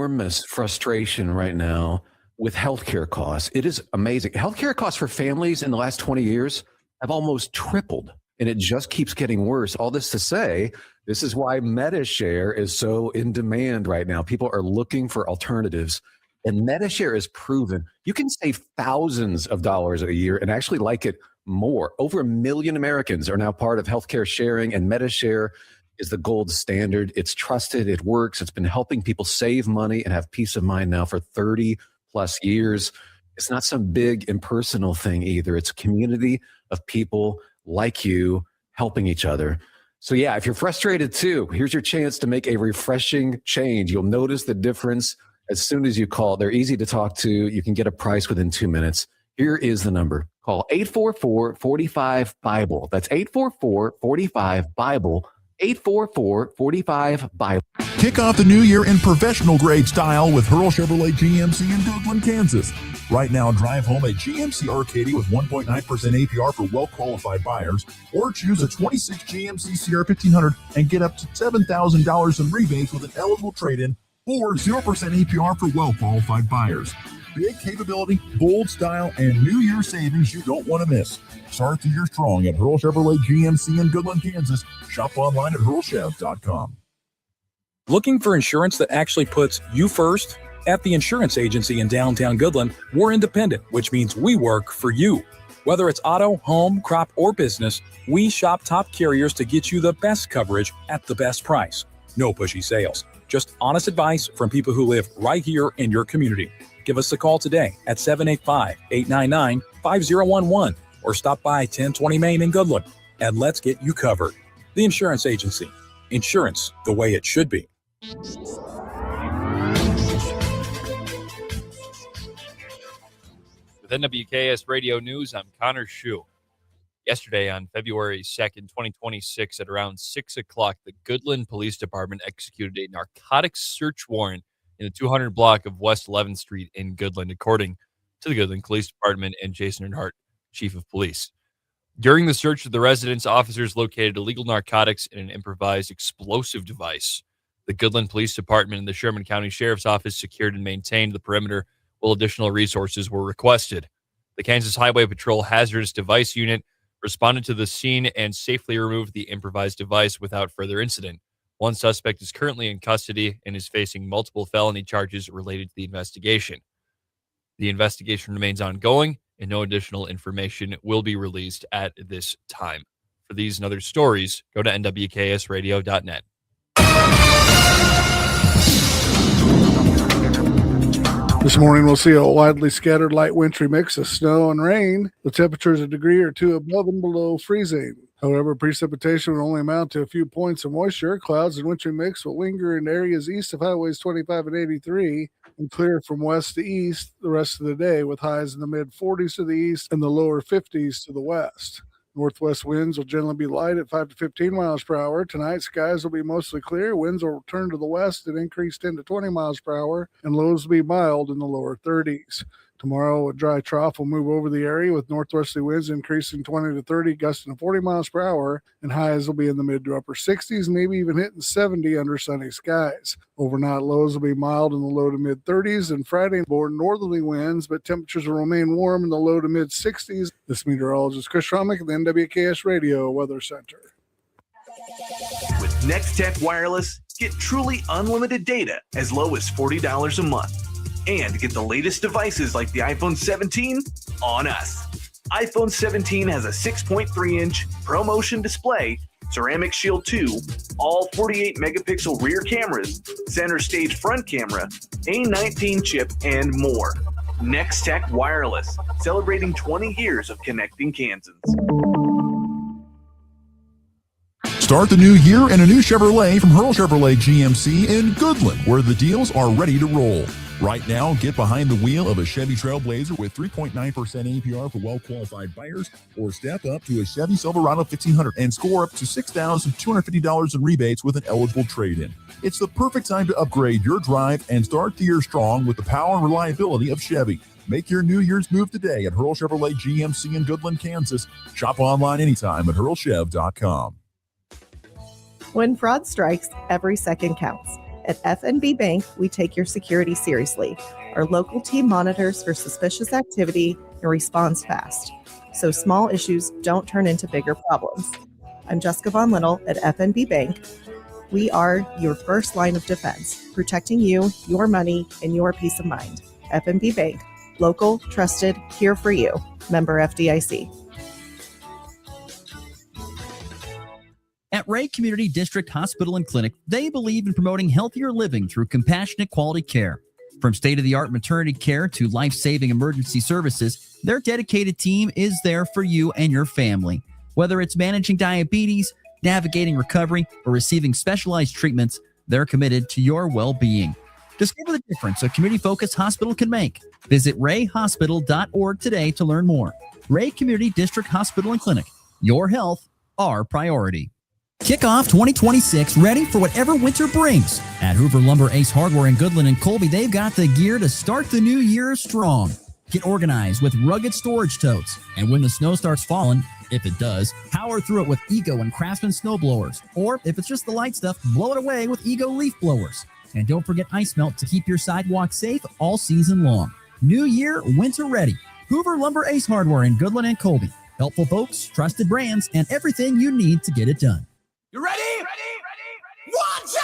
enormous frustration right now with healthcare costs. It is amazing. Healthcare costs for families in the last 20 years have almost tripled, and it just keeps getting worse. All this to say, this is why MediShare is so in demand right now. People are looking for alternatives, and MediShare is proven you can save thousands of dollars a year and actually like it more. Over 1 million Americans are now part of healthcare sharing, and MediShare is the gold standard. It's trusted. It works. It's been helping people save money and have peace of mind now for 30 plus years. It's not some big impersonal thing either. It's a community of people like you helping each other. So yeah, if you're frustrated too, here's your chance to make a refreshing change. You'll notice the difference as soon as you call. They're easy to talk to. You can get a price within 2 minutes. Here is the number. Call 844-45-BIBLE. That's 844-45-BIBLE. 844-45-BIBLE. Kick off the new year in professional grade style with Hurl Chevrolet GMC in Goodland, Kansas. Right now, drive home a GMC Arcadia with 1.9% APR for well-qualified buyers, or choose a 26 GMC CR 1500 and get up to $7,000 in rebates with an eligible trade-in, or 0% APR for well-qualified buyers. Big capability, bold style, and New Year savings you don't want to miss. Start the year strong at Hurl Chevrolet GMC in Goodland, Kansas. Shop online at hurlchev.com. Looking for insurance that actually puts you first? At the insurance agency in downtown Goodland, we're independent, which means we work for you. Whether it's auto, home, crop, or business, we shop top carriers to get you the best coverage at the best price. No pushy sales, just honest advice from people who live right here in your community. Give us a call today at 785-899-5011 or stop by 1020 Main in Goodland, and let's get you covered. The Insurance Agency. Insurance the way it should be. With NWKS Radio News, I'm Connor Schuh. Yesterday, on February 2nd, 2026, at around 6 o'clock, the Goodland Police Department executed a narcotics search warrant in the 200 block of West 11th Street in Goodland, according to the Goodland Police Department and Jason Earnhardt, Chief of Police. During the search of the residence, officers located illegal narcotics and an improvised explosive device. The Goodland Police Department and the Sherman County Sheriff's Office secured and maintained the perimeter while additional resources were requested. The Kansas Highway Patrol Hazardous Device Unit responded to the scene and safely removed the improvised device without further incident. One suspect is currently in custody and is facing multiple felony charges related to the investigation. The investigation remains ongoing, and no additional information will be released at this time. For these and other stories, go to nwksradio.net. This morning, we'll see a widely scattered light wintry mix of snow and rain. The temperature is a degree or two above and below freezing. However, precipitation will only amount to a few points of moisture. Clouds and wintry mix will linger in areas east of highways 25 and 83 and clear from west to east the rest of the day, with highs in the mid-40s to the east and the lower 50s to the west. Northwest winds will generally be light at 5 to 15 miles per hour. Tonight, skies will be mostly clear. Winds will turn to the west and increase 10 to 20 miles per hour, and lows will be mild in the lower 30s. Tomorrow, a dry trough will move over the area with northwesterly winds increasing 20 to 30, gusting to 40 miles per hour, and highs will be in the mid to upper 60s, maybe even hitting 70 under sunny skies. Overnight lows will be mild in the low to mid 30s, and Friday more northerly winds, but temperatures will remain warm in the low to mid 60s. This meteorologist Chris Schromick at the NWKS Radio Weather Center. With NextTech Wireless, get truly unlimited data as low as $40 a month. And get the latest devices like the iPhone 17 on us. iPhone 17 has a 6.3-inch ProMotion display, Ceramic Shield 2, all 48-megapixel rear cameras, center stage front camera, A19 chip, and more. NextTech Wireless, celebrating 20 years of connecting Kansans. Start the new year in a new Chevrolet from Hurl Chevrolet GMC in Goodland, where the deals are ready to roll. Right now, get behind the wheel of a Chevy Trailblazer with 3.9% APR for well-qualified buyers, or step up to a Chevy Silverado 1500 and score up to $6,250 in rebates with an eligible trade-in. It's the perfect time to upgrade your drive and start the year strong with the power and reliability of Chevy. Make your New Year's move today at Hurl Chevrolet GMC in Goodland, Kansas. Shop online anytime at hurlchev.com. When fraud strikes, every second counts. At FNB Bank, we take your security seriously. Our local team monitors for suspicious activity and responds fast, so small issues don't turn into bigger problems. I'm Jessica Von Little at FNB Bank. We are your first line of defense, protecting you, your money, and your peace of mind. FNB Bank, local, trusted, here for you. Member FDIC. At Ray Community District Hospital and Clinic, they believe in promoting healthier living through compassionate quality care. From state-of-the-art maternity care to life-saving emergency services, their dedicated team is there for you and your family. Whether it's managing diabetes, navigating recovery, or receiving specialized treatments, they're committed to your well-being. Discover the difference a community-focused hospital can make. Visit rayhospital.org today to learn more. Ray Community District Hospital and Clinic. Your health, our priority. Kick off 2026 ready for whatever winter brings. At Hoover Lumber, Ace Hardware in Goodland and Colby, they've got the gear to start the new year strong. Get organized with rugged storage totes. And when the snow starts falling, if it does, power through it with Ego and Craftsman snow blowers. Or if it's just the light stuff, blow it away with Ego leaf blowers. And don't forget ice melt to keep your sidewalk safe all season long. New year, winter ready. Hoover Lumber, Ace Hardware in Goodland and Colby. Helpful folks, trusted brands, and everything you need to get it done. You ready? One, two,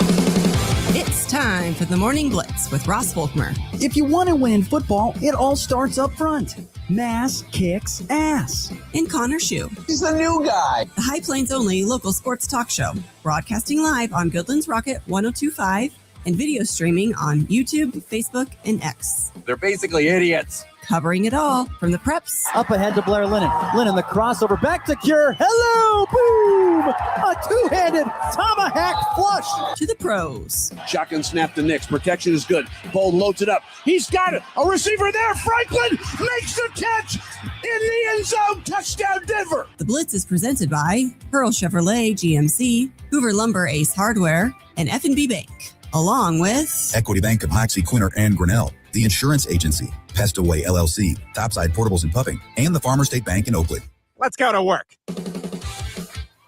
3, 4! It's time for the Morning Blitz with Ross Volkmer. If you want to win in football, it all starts up front. Mass kicks ass. And Connor Schuh, He's the new guy. the High Plains only local sports talk show, broadcasting live on Goodland's Rocket 102.5 and video streaming on YouTube, Facebook, and X. They're basically idiots. Covering it all from the preps Up ahead to Blair Lennon. Lennon, the crossover back to Cure. Hello, boom! A two-handed tomahawk flush. to the pros. Shotgun snap the Knicks. Protection is good. Bold loads it up. He's got it. A receiver there. Franklin makes the catch in the end zone. Touchdown, Denver. The Blitz is presented by Pearl Chevrolet GMC, Hoover Lumber Ace Hardware, and F&B Bank, along with Equity Bank of Hoxie, Quinter, and Grinnell, the Insurance Agency, Pest Away LLC, Topside Portables and Puffing, and the Farmer State Bank in Oakland. Let's go to work.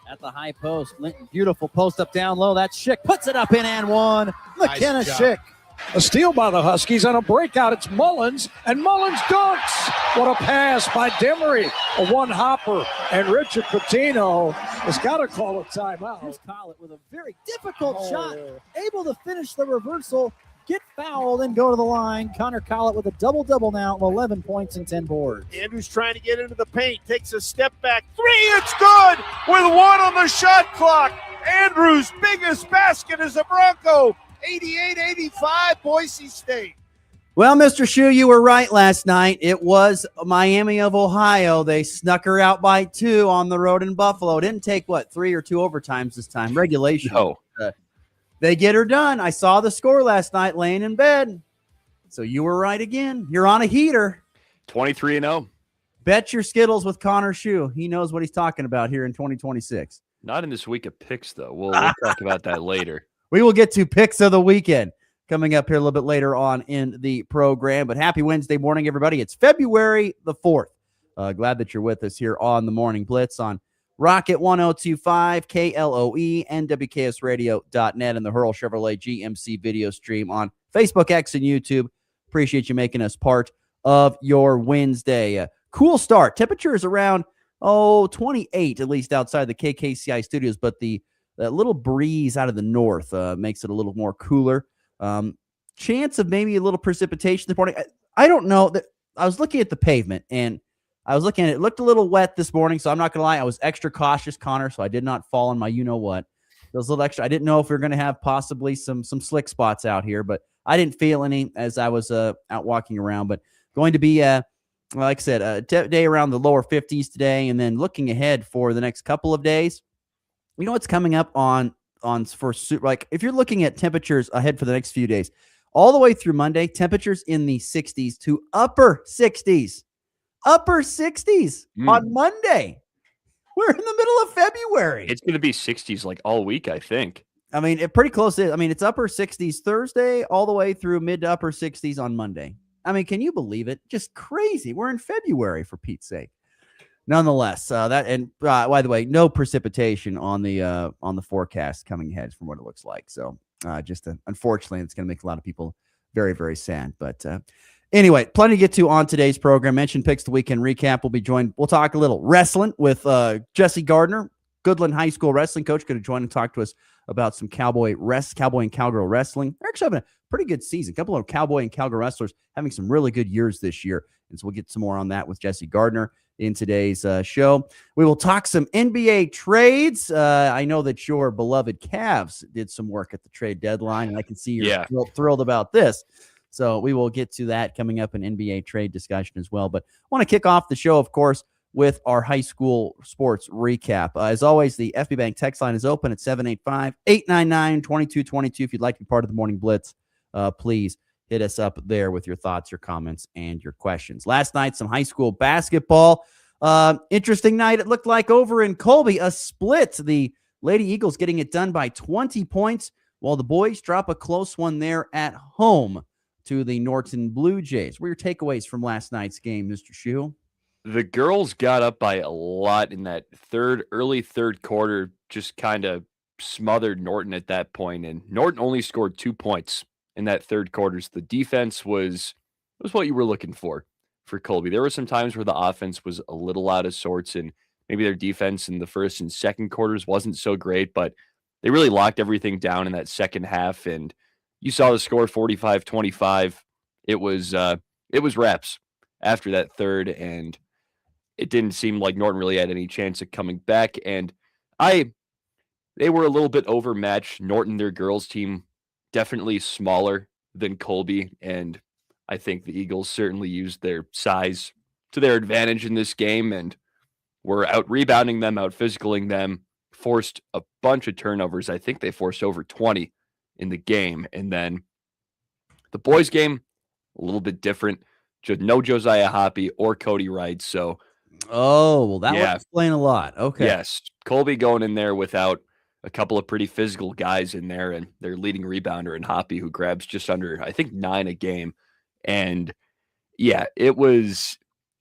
At the high post, Linton, beautiful post up down low. That's Schick, puts it up in and one. McKenna job. Schick. A steal by the Huskies on a breakout. It's Mullins, and Mullins dunks. What a pass by Demery. A one-hopper, and Richard Pitino has got to call a timeout. Here's Collett with a very difficult shot. Able to finish the reversal, get fouled, and go to the line. Connor Collett with a double-double now, 11 points and 10 boards. Andrews trying to get into the paint, takes a step back. Three, it's good with one on the shot clock. Andrews' biggest basket is a Bronco. 88-85, Boise State. Well, Mr. Schuh, you were right last night. It was Miami of Ohio. They snuck her out by 2 on the road in Buffalo. It didn't take, 3 or 2 overtimes this time? Regulation. No. They get her done. I saw the score last night laying in bed. So you were right again. You're on a heater. 23-0. Bet your Skittles with Connor Schuh. He knows what he's talking about here in 2026. Not in this week of picks, though. We'll talk about that later. We will get to picks of the weekend coming up here a little bit later on in the program. But happy Wednesday morning, everybody. It's February the 4th. Glad that you're with us here on the Morning Blitz on Rocket 1025, KLOE, NWKSradio.net, and the Hurl Chevrolet GMC video stream on Facebook, X, and YouTube. Appreciate you making us part of your Wednesday. Cool start. Temperature is around, 28, at least outside the KKCI studios, but that little breeze out of the north makes it a little more cooler. Chance of maybe a little precipitation this morning. I don't know. I was looking at the pavement, and I was looking at it. It looked a little wet this morning, so I'm not going to lie. I was extra cautious, Connor, so I did not fall on my you-know-what. It was a little extra. I didn't know if we were going to have possibly some slick spots out here, but I didn't feel any as I was out walking around. But going to be, like I said, a day around the lower 50s today, and then looking ahead for the next couple of days. You know what's coming up if you're looking at temperatures ahead for the next few days, all the way through Monday, temperatures in the 60s to upper 60s. Upper 60s on Monday. We're in the middle of February. It's going to be 60s like all week, I think. I mean, pretty close. It's upper 60s Thursday all the way through mid to upper 60s on Monday. I mean, can you believe it? Just crazy. We're in February, for Pete's sake. Nonetheless, by the way, no precipitation on the forecast coming ahead from what it looks like. So Unfortunately, it's going to make a lot of people very, very sad. But anyway, plenty to get to on today's program. Mentioned picks the weekend recap. We'll talk a little wrestling with Jesse Gardner, Goodland High School wrestling coach, going to join and talk to us about some cowboy and cowgirl wrestling. They're actually having a pretty good season. A couple of cowboy and cowgirl wrestlers having some really good years this year. And so we'll get some more on that with Jesse Gardner in today's show. We will talk some NBA trades. I know that your beloved Cavs did some work at the trade deadline, and I can see you're thrilled about this. So we will get to that coming up in NBA trade discussion as well. But I want to kick off the show, of course, with our high school sports recap. As always, the FB Bank text line is open at 785-899-2222. If you'd like to be part of the Morning Blitz, please hit us up there with your thoughts, your comments, and your questions. Last night, some high school basketball. Interesting night, it looked like, over in Colby. A split. The Lady Eagles getting it done by 20 points, while the boys drop a close one there at home to the Norton Blue Jays. What were your takeaways from last night's game, Mr. Schuh? The girls got up by a lot in that early third quarter, just kind of smothered Norton at that point, and Norton only scored 2 points in that third quarter. So the defense was what you were looking for Colby. There were some times where the offense was a little out of sorts, and maybe their defense in the first and second quarters wasn't so great, but they really locked everything down in that second half, and you saw the score 45-25. It was wraps after that third, and it didn't seem like Norton really had any chance of coming back. And they were a little bit overmatched. Norton, their girls team, definitely smaller than Colby, and I think the Eagles certainly used their size to their advantage in this game and were out rebounding them, out physicaling them, forced a bunch of turnovers. I think they forced over 20 in the game. And then the boys' game, a little bit different. No Josiah Hoppy or Cody Wright. So, that would explain a lot. Okay. Yes. Colby going in there without a couple of pretty physical guys in there, and their leading rebounder in Hoppy, who grabs just under, I think, 9 a game. And it was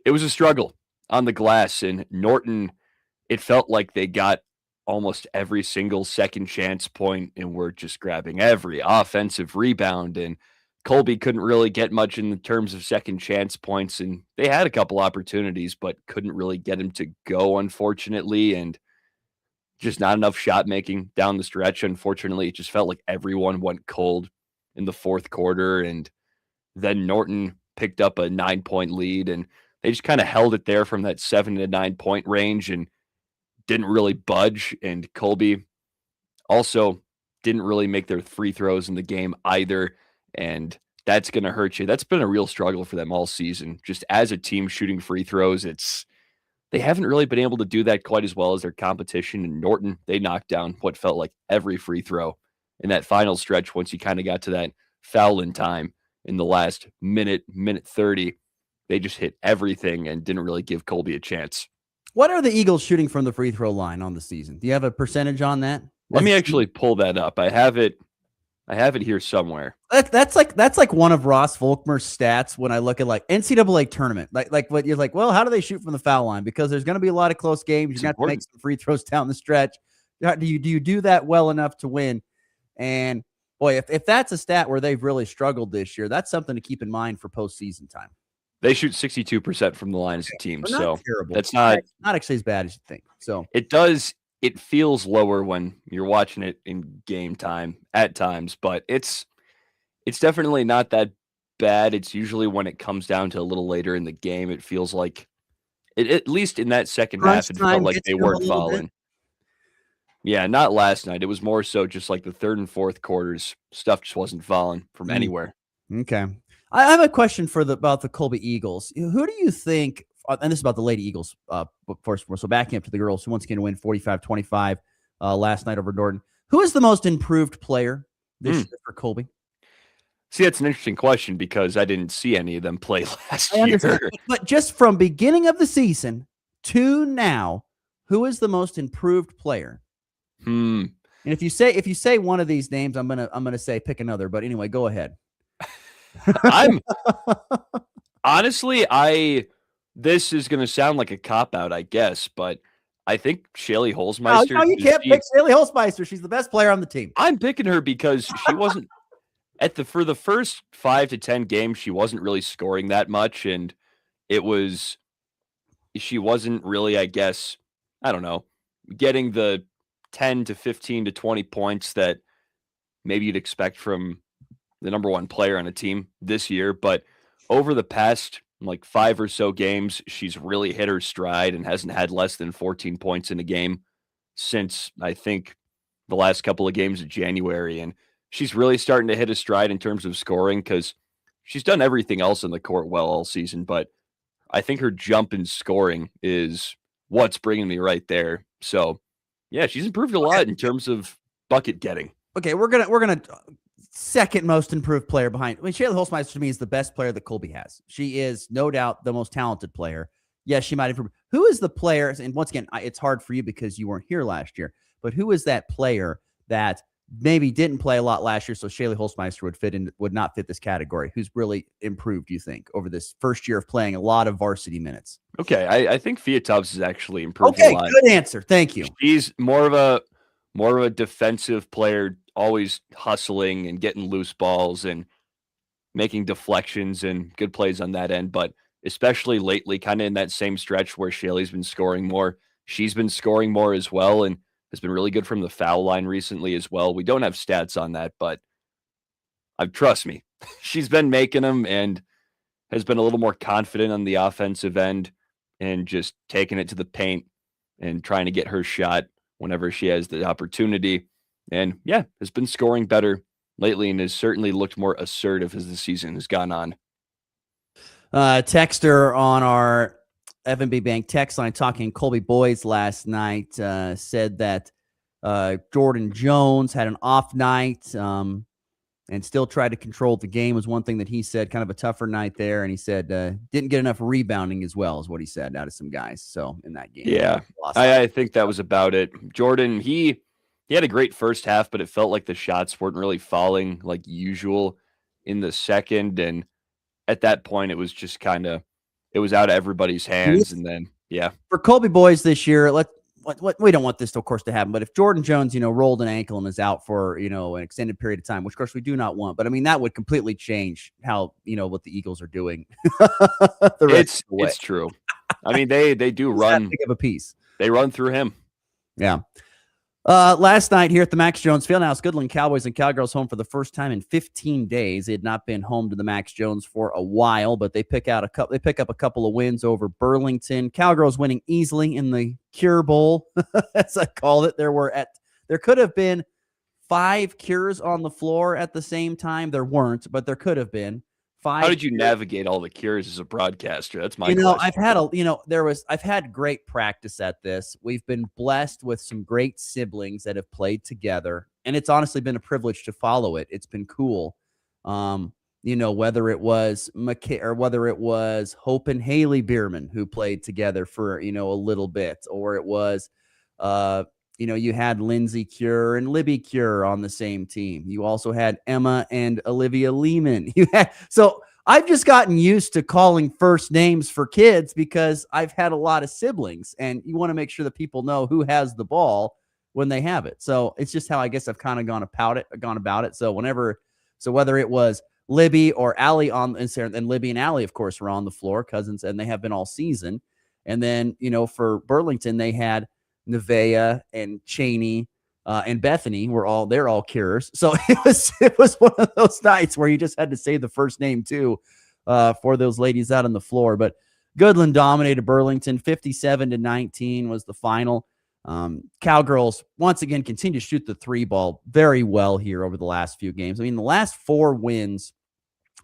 a struggle on the glass, and Norton, it felt like they got almost every single second chance point and were just grabbing every offensive rebound, and Colby couldn't really get much in the terms of second chance points, and they had a couple opportunities, but couldn't really get him to go, unfortunately, and just not enough shot making down the stretch. Unfortunately, it just felt like everyone went cold in the fourth quarter, and then Norton picked up a 9-point lead, and they just kind of held it there from that 7 to 9 point range and didn't really budge. And Colby also didn't really make their free throws in the game either, and that's going to hurt you. That's been a real struggle for them all season. Just as a team shooting free throws, they haven't really been able to do that quite as well as their competition. And Norton, they knocked down what felt like every free throw in that final stretch once you kind of got to that foul in time in the last minute 30. They just hit everything and didn't really give Colby a chance. What are the Eagles shooting from the free throw line on the season? Do you have a percentage on that? Let me actually pull that up. I have it here somewhere. That's like one of Ross Volkmer's stats when I look at like NCAA tournament. Like what you're like, well, how do they shoot from the foul line? Because there's going to be a lot of close games. You're going to have to make some free throws down the stretch. Do you do that well enough to win? And boy, if that's a stat where they've really struggled this year, that's something to keep in mind for postseason time. They shoot 62% from the line as a team, so terrible. That's not actually as bad as you think. So it feels lower when you're watching it in game time at times, but it's definitely not that bad. It's usually when it comes down to a little later in the game, it feels like at least in that second half, it felt like they weren't falling. Yeah, not last night. It was more so just like the third and fourth quarters. Stuff just wasn't falling from anywhere. Okay. I have a question about the Colby Eagles. Who do you think, and this is about the Lady Eagles, first, so backing up to the girls who once again win 45-25 last night over Norton. Who is the most improved player this year for Colby? See, that's an interesting question because I didn't see any of them play last year. But just from beginning of the season to now, who is the most improved player? And if you say one of these names, I'm gonna say pick another. But anyway, go ahead. Honestly, this is gonna sound like a cop out, I guess, but I think Shaylee Holzmeister. No, you can't pick Shaylee Holzmeister. She's the best player on the team. I'm picking her because she wasn't for the first 5 to 10 games, she wasn't really scoring that much, and she wasn't really, I guess, I don't know, getting the 10 to 15 to 20 points that maybe you'd expect from the number one player on a team this year. But over the past 5 or so games, she's really hit her stride and hasn't had less than 14 points in a game since, I think, the last couple of games of January. And she's really starting to hit a stride in terms of scoring because she's done everything else in the court well all season. But I think her jump in scoring is what's bringing me right there. So, yeah, she's improved a lot in terms of bucket getting. Okay, we're gonna second most improved player behind. Shaylee Holzmeister to me is the best player that Colby has. She is no doubt the most talented player. Yes, she might improve. Who is the player? And once again, it's hard for you because you weren't here last year. But who is that player that maybe didn't play a lot last year, so Shaylee Holzmeister would not fit this category? Who's really improved, you think, over this first year of playing a lot of varsity minutes? Okay, I think Fia Tubbs has actually improved a lot. Okay, good answer. Thank you. She's more of a defensive player, always hustling and getting loose balls and making deflections and good plays on that end. But especially lately, kind of in that same stretch where Shaylee's been scoring more, she's been scoring more as well, and has been really good from the foul line recently as well. We don't have stats on that, but trust me, she's been making them and has been a little more confident on the offensive end and just taking it to the paint and trying to get her shot whenever she has the opportunity. And yeah, has been scoring better lately and has certainly looked more assertive as the season has gone on. Texter on our FNB Bank text line talking Colby Boys last night said that Jordan Jones had an off night and still tried to control the game was one thing that he said, kind of a tougher night there. And he said didn't get enough rebounding as well is what he said out of some guys. So in that game. Yeah, I think that was about it. Jordan, he had a great first half, but it felt like the shots weren't really falling like usual in the second. And at that point, it was just it was out of everybody's hands. And then, yeah. For Colby Boys this year, we don't want this, of course, to happen. But if Jordan Jones, rolled an ankle and is out for, an extended period of time, which, of course, we do not want. But, I mean, that would completely change how, what the Eagles are doing. It's true. I mean, they do run. Big of a piece. They run through him. Yeah. Last night here at the Max Jones Fieldhouse, Goodland Cowboys and Cowgirls home for the first time in 15 days. They had not been home to the Max Jones for a while, but they pick up a couple of wins over Burlington. Cowgirls winning easily in the Cure Bowl, as I called it. There could have been 5 Cures on the floor at the same time. There weren't, but there could have been 5. How did you navigate all the Cures as a broadcaster? That's my question. I've had great practice at this. We've been blessed with some great siblings that have played together, and it's honestly been a privilege to follow it. It's been cool. Whether it was or whether it was Hope and Haley Bierman who played together for, a little bit, or it was, you had Lindsay Cure and Libby Cure on the same team. You also had Emma and Olivia Lehman. So I've just gotten used to calling first names for kids because I've had a lot of siblings, and you want to make sure that people know who has the ball when they have it. So it's just how I guess I've kind of gone about it. So whether it was Libby or Allie and Libby and Allie, of course, were on the floor, cousins, and they have been all season. And then, for Burlington, they had Nevaeh and Cheney and Bethany they're all Cures. So it was one of those nights where you just had to say the first name too for those ladies out on the floor. But Goodland dominated Burlington 57-19 was the final. Cowgirls once again continue to shoot the 3 ball very well here over the last few games. I mean, the last 4 wins,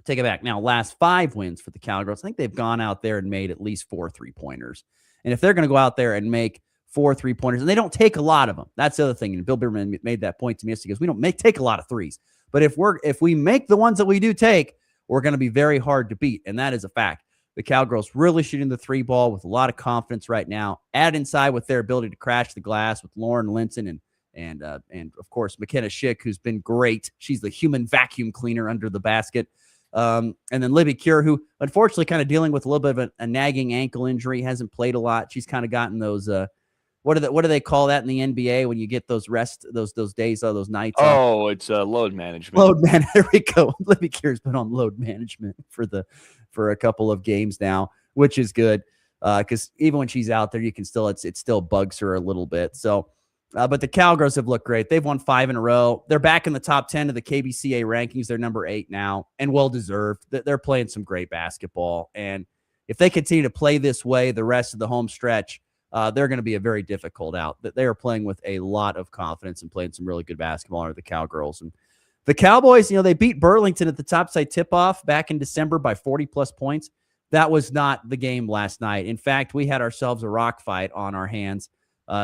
take it back now, last 5 wins for the Cowgirls, I think they've gone out there and made at least 4 3-pointers. And if they're going to go out there and make 4 3-pointers, and they don't take a lot of them. That's the other thing. And Bill Bierman made that point to me yesterday. He goes, we don't take a lot of threes, but if we make the ones that we do take, we're going to be very hard to beat. And that is a fact. The Cowgirls really shooting the 3 ball with a lot of confidence right now. Add inside with their ability to crash the glass with Lauren Linton and of course McKenna Schick, who's been great. She's the human vacuum cleaner under the basket. And then Libby Cure, who unfortunately kind of dealing with a little bit of a nagging ankle injury, hasn't played a lot. She's kind of gotten those what do they call that in the NBA when you get those those days, those nights? Oh, it's load management. There we go. Libby Kear's been on load management for a couple of games now, which is good because even when she's out there, you can still it still bugs her a little bit. So, but the Cowgirls have looked great. They've won 5 in a row. They're back in the top 10 of the KBCA rankings. They're number 8 now, and well deserved. They're playing some great basketball, and if they continue to play this way the rest of the home stretch, they're going to be a very difficult out. They are playing with a lot of confidence and playing some really good basketball under the Cowgirls. And the Cowboys, they beat Burlington at the topside tip-off back in December by 40-plus points. That was not the game last night. In fact, we had ourselves a rock fight on our hands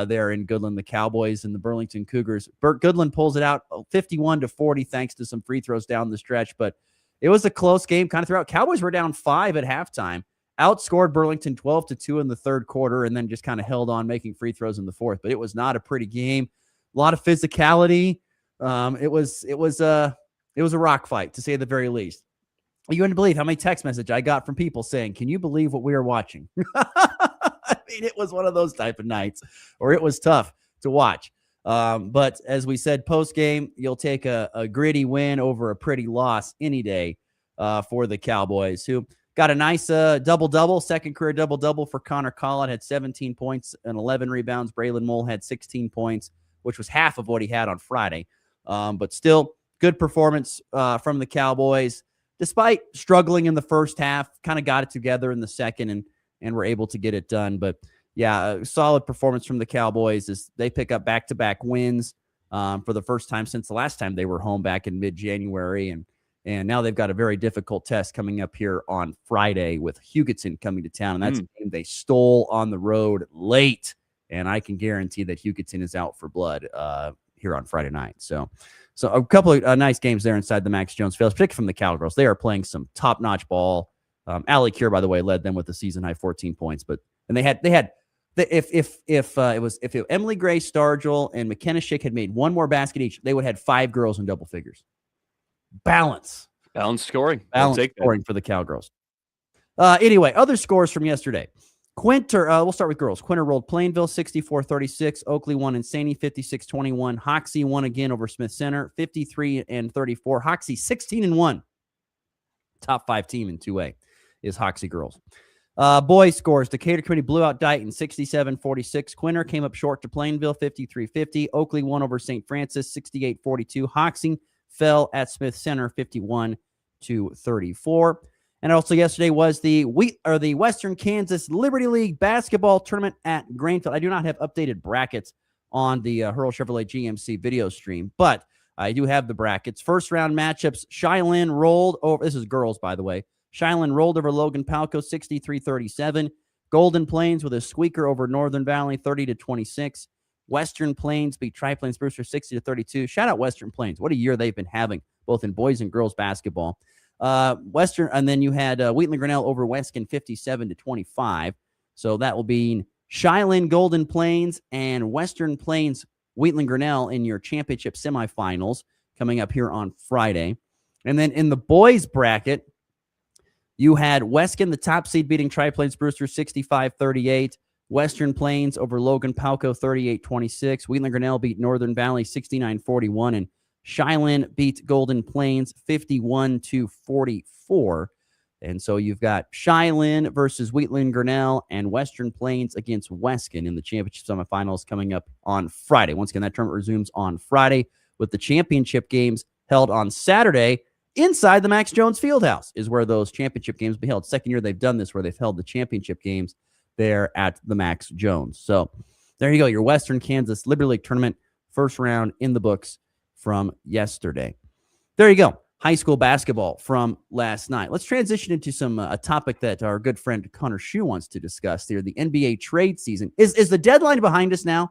there in Goodland, the Cowboys and the Burlington Cougars. Goodland pulls it out 51-40 thanks to some free throws down the stretch, but it was a close game kind of throughout. Cowboys were down 5 at halftime. Outscored Burlington 12-2 in the third quarter, and then just kind of held on, making free throws in the fourth. But it was not a pretty game. A lot of physicality. It was a rock fight, to say the very least. You wouldn't believe how many text messages I got from people saying, "Can you believe what we are watching?" I mean, it was one of those type of nights, or it was tough to watch. But as we said, post game, you'll take a gritty win over a pretty loss any day for the Cowboys, who got a nice double-double, second career double-double for Connor Collett, had 17 points and 11 rebounds. Braylon Mole had 16 points, which was half of what he had on Friday. But still, good performance from the Cowboys. Despite struggling in the first half, kind of got it together in the second and were able to get it done. But, yeah, a solid performance from the Cowboys as they pick up back-to-back wins for the first time since the last time they were home back in mid-January. And now they've got a very difficult test coming up here on Friday with Hugoton coming to town. And that's a game they stole on the road late. And I can guarantee that Hugoton is out for blood here on Friday night. So a couple of nice games there inside the Max Jones Field, particularly from the Cowgirls. They are playing some top-notch ball. Allie Cure, by the way, led them with the season-high 14 points. If Emily Gray Stargell and McKenna Schick had made one more basket each, they would have had 5 girls in double figures. Balanced scoring for the Cowgirls. Anyway, other scores from yesterday. We'll start with girls. Quinter rolled Plainville 64-36. Oakley won Insaney 56-21. Hoxie won again over Smith Center 53-34. Hoxie 16-1. Top 5 team in 2A is Hoxie girls. Boys scores. Decatur Committee blew out Dighton 67-46. Quinter came up short to Plainville 53-50. Oakley won over St. Francis 68-42. Hoxie fell at Smith Center 51-34. And also yesterday was the Western Kansas Liberty League basketball tournament at Grainfield. I do not have updated brackets on the Hurl Chevrolet GMC video stream, but I do have the brackets. First round matchups, Shylin rolled over. This is girls, by the way. Shylin rolled over Logan Palco 63-37. Golden Plains with a squeaker over Northern Valley 30-26. Western Plains beat Tri-Plains Brewster 60-32. Shout out Western Plains. What a year they've been having, both in boys and girls basketball. And then you had Wheatland Grinnell over Weskin 57-25. So that will be Shylin Golden Plains and Western Plains Wheatland Grinnell in your championship semifinals coming up here on Friday. And then in the boys bracket, you had Weskin, the top seed, beating Tri-Plains Brewster 65-38. Western Plains over Logan Palco 38-26. Wheatland Grinnell beat Northern Valley 69-41. And Shylin beat Golden Plains 51-44. And so you've got Shylin versus Wheatland Grinnell and Western Plains against Weskin in the championship semifinals coming up on Friday. Once again, that tournament resumes on Friday with the championship games held on Saturday inside the Max Jones Fieldhouse is where those championship games will be held. Second year they've done this, where they've held the championship games there at the Max Jones. So there you go, your Western Kansas Liberty League tournament first round in the books from yesterday. There you go. High school basketball from last night. Let's transition into some a topic that our good friend Connor Schuh wants to discuss here, the NBA trade season. Is the deadline behind us now?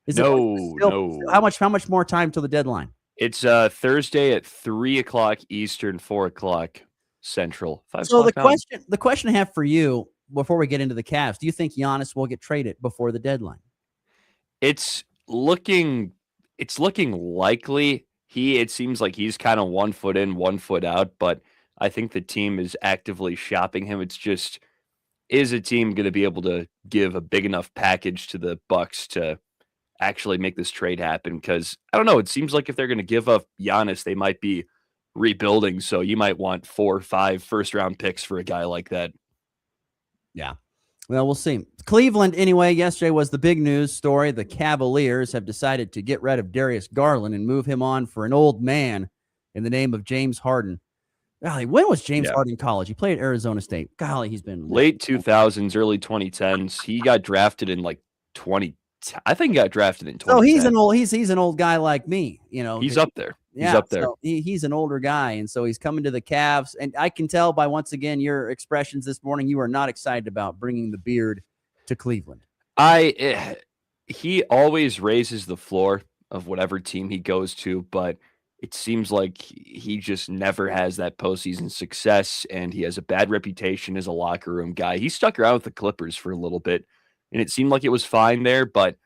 No. How much more time till the deadline? It's Thursday at 3:00 Eastern, 4:00 Central. 5 So o'clock the question I have for you before we get into the Cavs, do you think Giannis will get traded before the deadline? It's looking likely. It seems like he's kind of 1 foot in, 1 foot out, but I think the team is actively shopping him. It's is a team going to be able to give a big enough package to the Bucks to actually make this trade happen? Because I don't know. It seems like if they're going to give up Giannis, they might be rebuilding. So you might want 4 or 5 first-round picks for a guy like that. Yeah. Well, we'll see. Cleveland, anyway, yesterday was the big news story. The Cavaliers have decided to get rid of Darius Garland and move him on for an old man in the name of James Harden. Golly, when was James Harden in college? He played at Arizona State. Golly, he's been late 2000s, early 2010s. He got drafted in like 20. I think he got drafted in 2010. So he's an old guy like me. You know, he's up there. Yeah, he's up there. So he's an older guy, and so he's coming to the Cavs. And I can tell by once again your expressions this morning, you are not excited about bringing the beard to Cleveland. He always raises the floor of whatever team he goes to, but it seems like he just never has that postseason success, and he has a bad reputation as a locker room guy. He stuck around with the Clippers for a little bit, and it seemed like it was fine there, but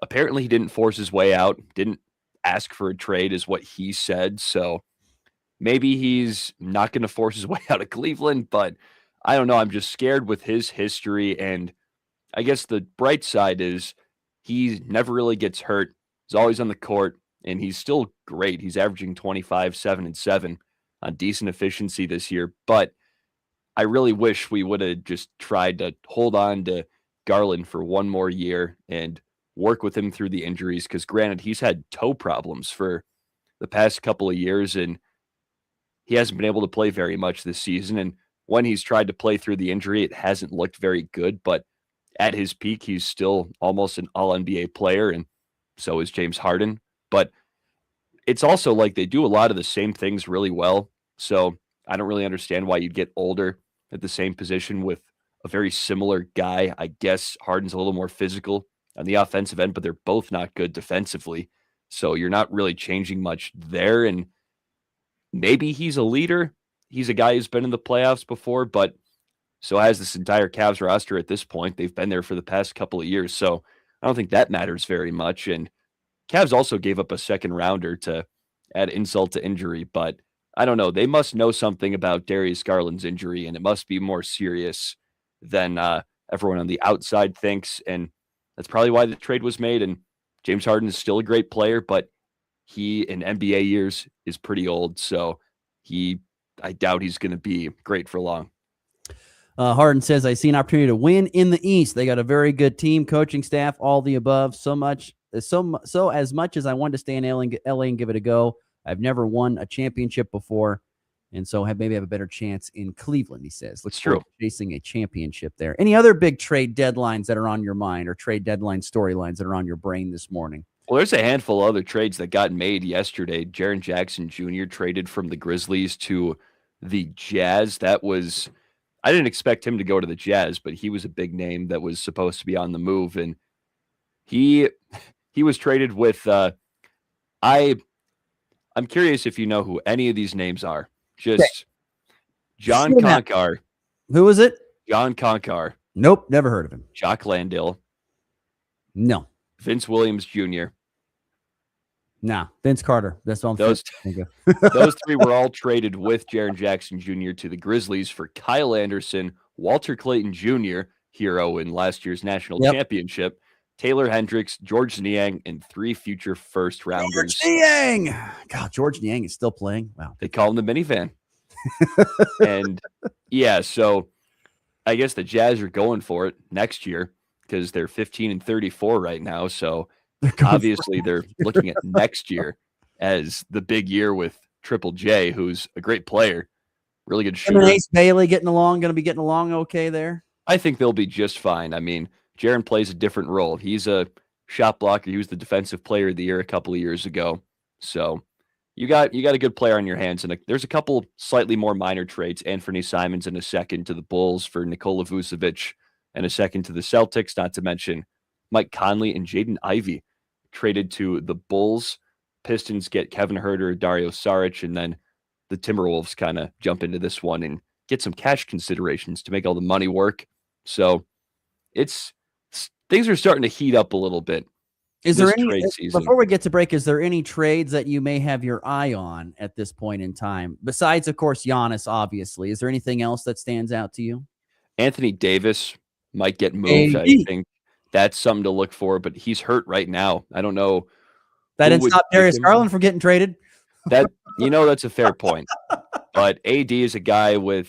apparently he didn't force his way out, didn't ask for a trade is what he said. So maybe he's not going to force his way out of Cleveland, but I don't know. I'm just scared with his history. And I guess the bright side is he never really gets hurt. He's always on the court, and he's still great. He's averaging 25, 7, and 7 on decent efficiency this year. But I really wish we would have just tried to hold on to Garland for one more year and work with him through the injuries, because granted, he's had toe problems for the past couple of years, and he hasn't been able to play very much this season. And when he's tried to play through the injury, it hasn't looked very good, but at his peak, he's still almost an all-NBA player, and so is James Harden. But it's also like they do a lot of the same things really well, so I don't really understand why you'd get older at the same position with a very similar guy. I guess Harden's a little more physical on the offensive end, but they're both not good defensively. So you're not really changing much there. And maybe he's a leader. He's a guy who's been in the playoffs before, but so has this entire Cavs roster at this point. They've been there for the past couple of years. So I don't think that matters very much. And Cavs also gave up a second rounder to add insult to injury, but I don't know. They must know something about Darius Garland's injury, and it must be more serious than everyone on the outside thinks. And that's probably why the trade was made. And James Harden is still a great player, but he in NBA years is pretty old. So I doubt he's going to be great for long. Harden says, I see an opportunity to win in the East. They got a very good team, coaching staff, all the above. So as much as I wanted to stay in LA and give it a go, I've never won a championship before. And so maybe have a better chance in Cleveland, he says. Looks true. Chasing a championship there. Any other big trade deadlines that are on your mind, or trade deadline storylines that are on your brain this morning? Well, there's a handful of other trades that got made yesterday. Jaren Jackson Jr. traded from the Grizzlies to the Jazz. I didn't expect him to go to the Jazz, but he was a big name that was supposed to be on the move. And he was traded with, I'm curious if you know who any of these names are. Just John Konkar. Who was it? John Konkar. Nope, never heard of him. Jock Landale. No. Vince Williams Jr. Nah, Vince Carter. That's all I'm thinking. Those three were all traded with Jaren Jackson Jr. to the Grizzlies for Kyle Anderson, Walter Clayton Jr., hero in last year's national championship, Taylor Hendricks, George Niang, and 3 future first-rounders. George Niang! God, George Niang is still playing. Wow. They call him the minivan. And, yeah, so I guess the Jazz are going for it next year because they're 15-34 right now. So obviously they're looking at next year as the big year with Triple J, who's a great player, really good shooter. Ace Bailey going to be getting along okay there? I think they'll be just fine. I mean, Jaren plays a different role. He's a shot blocker. He was the defensive player of the year a couple of years ago. So you got a good player on your hands. And there's a couple slightly more minor trades. Anthony Simons in a second to the Bulls for Nikola Vucevic and a second to the Celtics, not to mention Mike Conley and Jaden Ivey traded to the Bulls. Pistons get Kevin Huerter, Dario Saric, and then the Timberwolves kind of jump into this one and get some cash considerations to make all the money work. So things are starting to heat up a little bit. Is there any, before we get to break, is there any trades that you may have your eye on at this point in time? Besides, of course, Giannis, obviously. Is there anything else that stands out to you? Anthony Davis might get moved. I think that's something to look for, but he's hurt right now. I don't know. That didn't stop Darius Garland from getting traded. That's a fair point. But AD is a guy with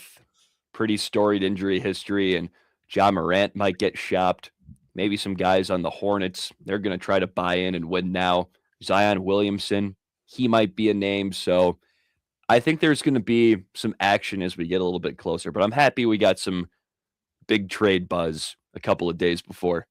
pretty storied injury history, and Ja Morant might get shopped. Maybe some guys on the Hornets, they're going to try to buy in and win now. Zion Williamson, he might be a name. So I think there's going to be some action as we get a little bit closer. But I'm happy we got some big trade buzz a couple of days before.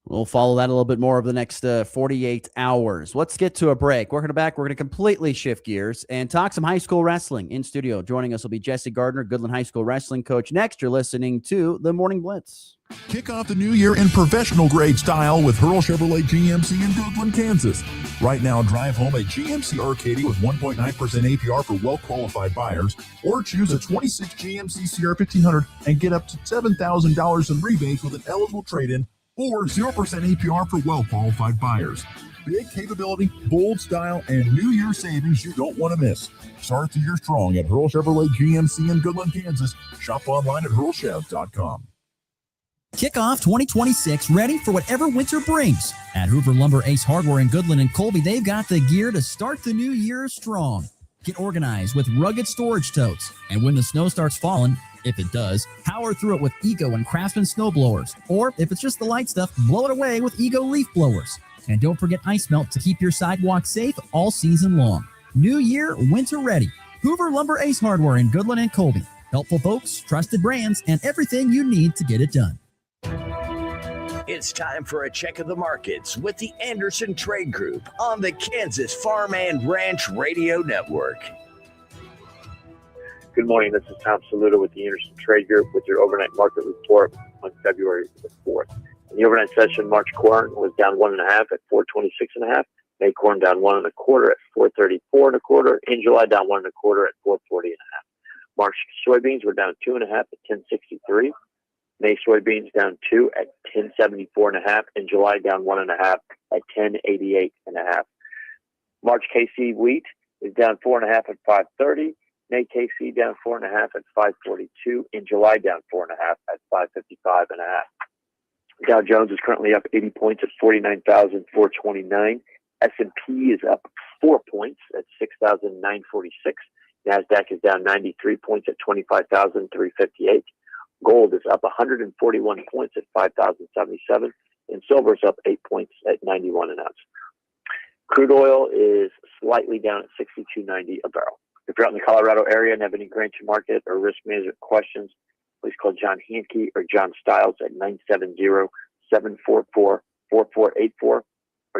We'll follow that a little bit more over the next 48 hours. Let's get to a break. We're going to completely shift gears and talk some high school wrestling. In studio, joining us will be Jesse Gardner, Goodland High School wrestling coach. Next, you're listening to The Morning Blitz. Kick off the new year in professional grade style with Hurl Chevrolet GMC in Goodland, Kansas. Right now, drive home a GMC Arcadia with 1.9% APR for well-qualified buyers, or choose a 26 GMC CR1500 and get up to $7,000 in rebates with an eligible trade-in, or 0% APR for well-qualified buyers. Big capability, bold style, and New Year savings you don't want to miss. Start the year strong at Hurl Chevrolet GMC in Goodland, Kansas. Shop online at hurlchev.com. Kick off 2026 ready for whatever winter brings. At Hoover Lumber Ace Hardware in Goodland and Colby, they've got the gear to start the new year strong. Get organized with rugged storage totes. And when the snow starts falling, if it does, power through it with Ego and Craftsman snow blowers. Or if it's just the light stuff, blow it away with Ego leaf blowers. And don't forget ice melt to keep your sidewalk safe all season long. New year, winter ready. Hoover Lumber Ace Hardware in Goodland and Colby. Helpful folks, trusted brands, and everything you need to get it done. It's time for a check of the markets with the Anderson Trade Group on the Kansas Farm and Ranch Radio Network. Good morning. This is Tom Saluda with the Anderson Trade Group with your overnight market report on February the 4th. In the overnight session, March corn was down 1.5 at 426.5. May corn down 1 1/4 at 434 1/4. In July, down 1 1/4 at 440.5. March soybeans were down 2.5 at 1063. May soybeans down 2 at 1074.5. In July, down 1.5 at 1088.5. March KC wheat is down 4.5 at 530. May KC down 4.5 at 542. In July, down 4.5 at 555.5. Dow Jones is currently up 80 points at 49,429. S&P is up 4 points at 6,946. NASDAQ is down 93 points at 25,358. Gold is up 141 points at 5,077. And silver is up 8 points at 91 an ounce. Crude oil is slightly down at 62.90 a barrel. If you're out in the Colorado area and have any grain to market or risk management questions, please call John Hanke or John Stiles at 970-744-4484, or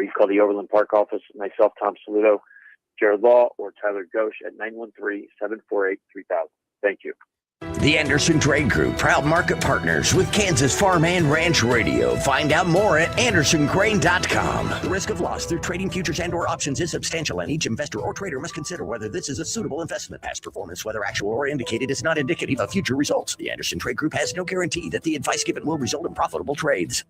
you call the Overland Park office, myself, Tom Saludo, Jared Law, or Tyler Ghosh at 913-748-3000. Thank you. The Anderson Trade Group, proud market partners with Kansas Farm and Ranch Radio. Find out more at andersongrain.com. The risk of loss through trading futures and or options is substantial, and each investor or trader must consider whether this is a suitable investment. Past performance, whether actual or indicated, is not indicative of future results. The Anderson Trade Group has no guarantee that the advice given will result in profitable trades.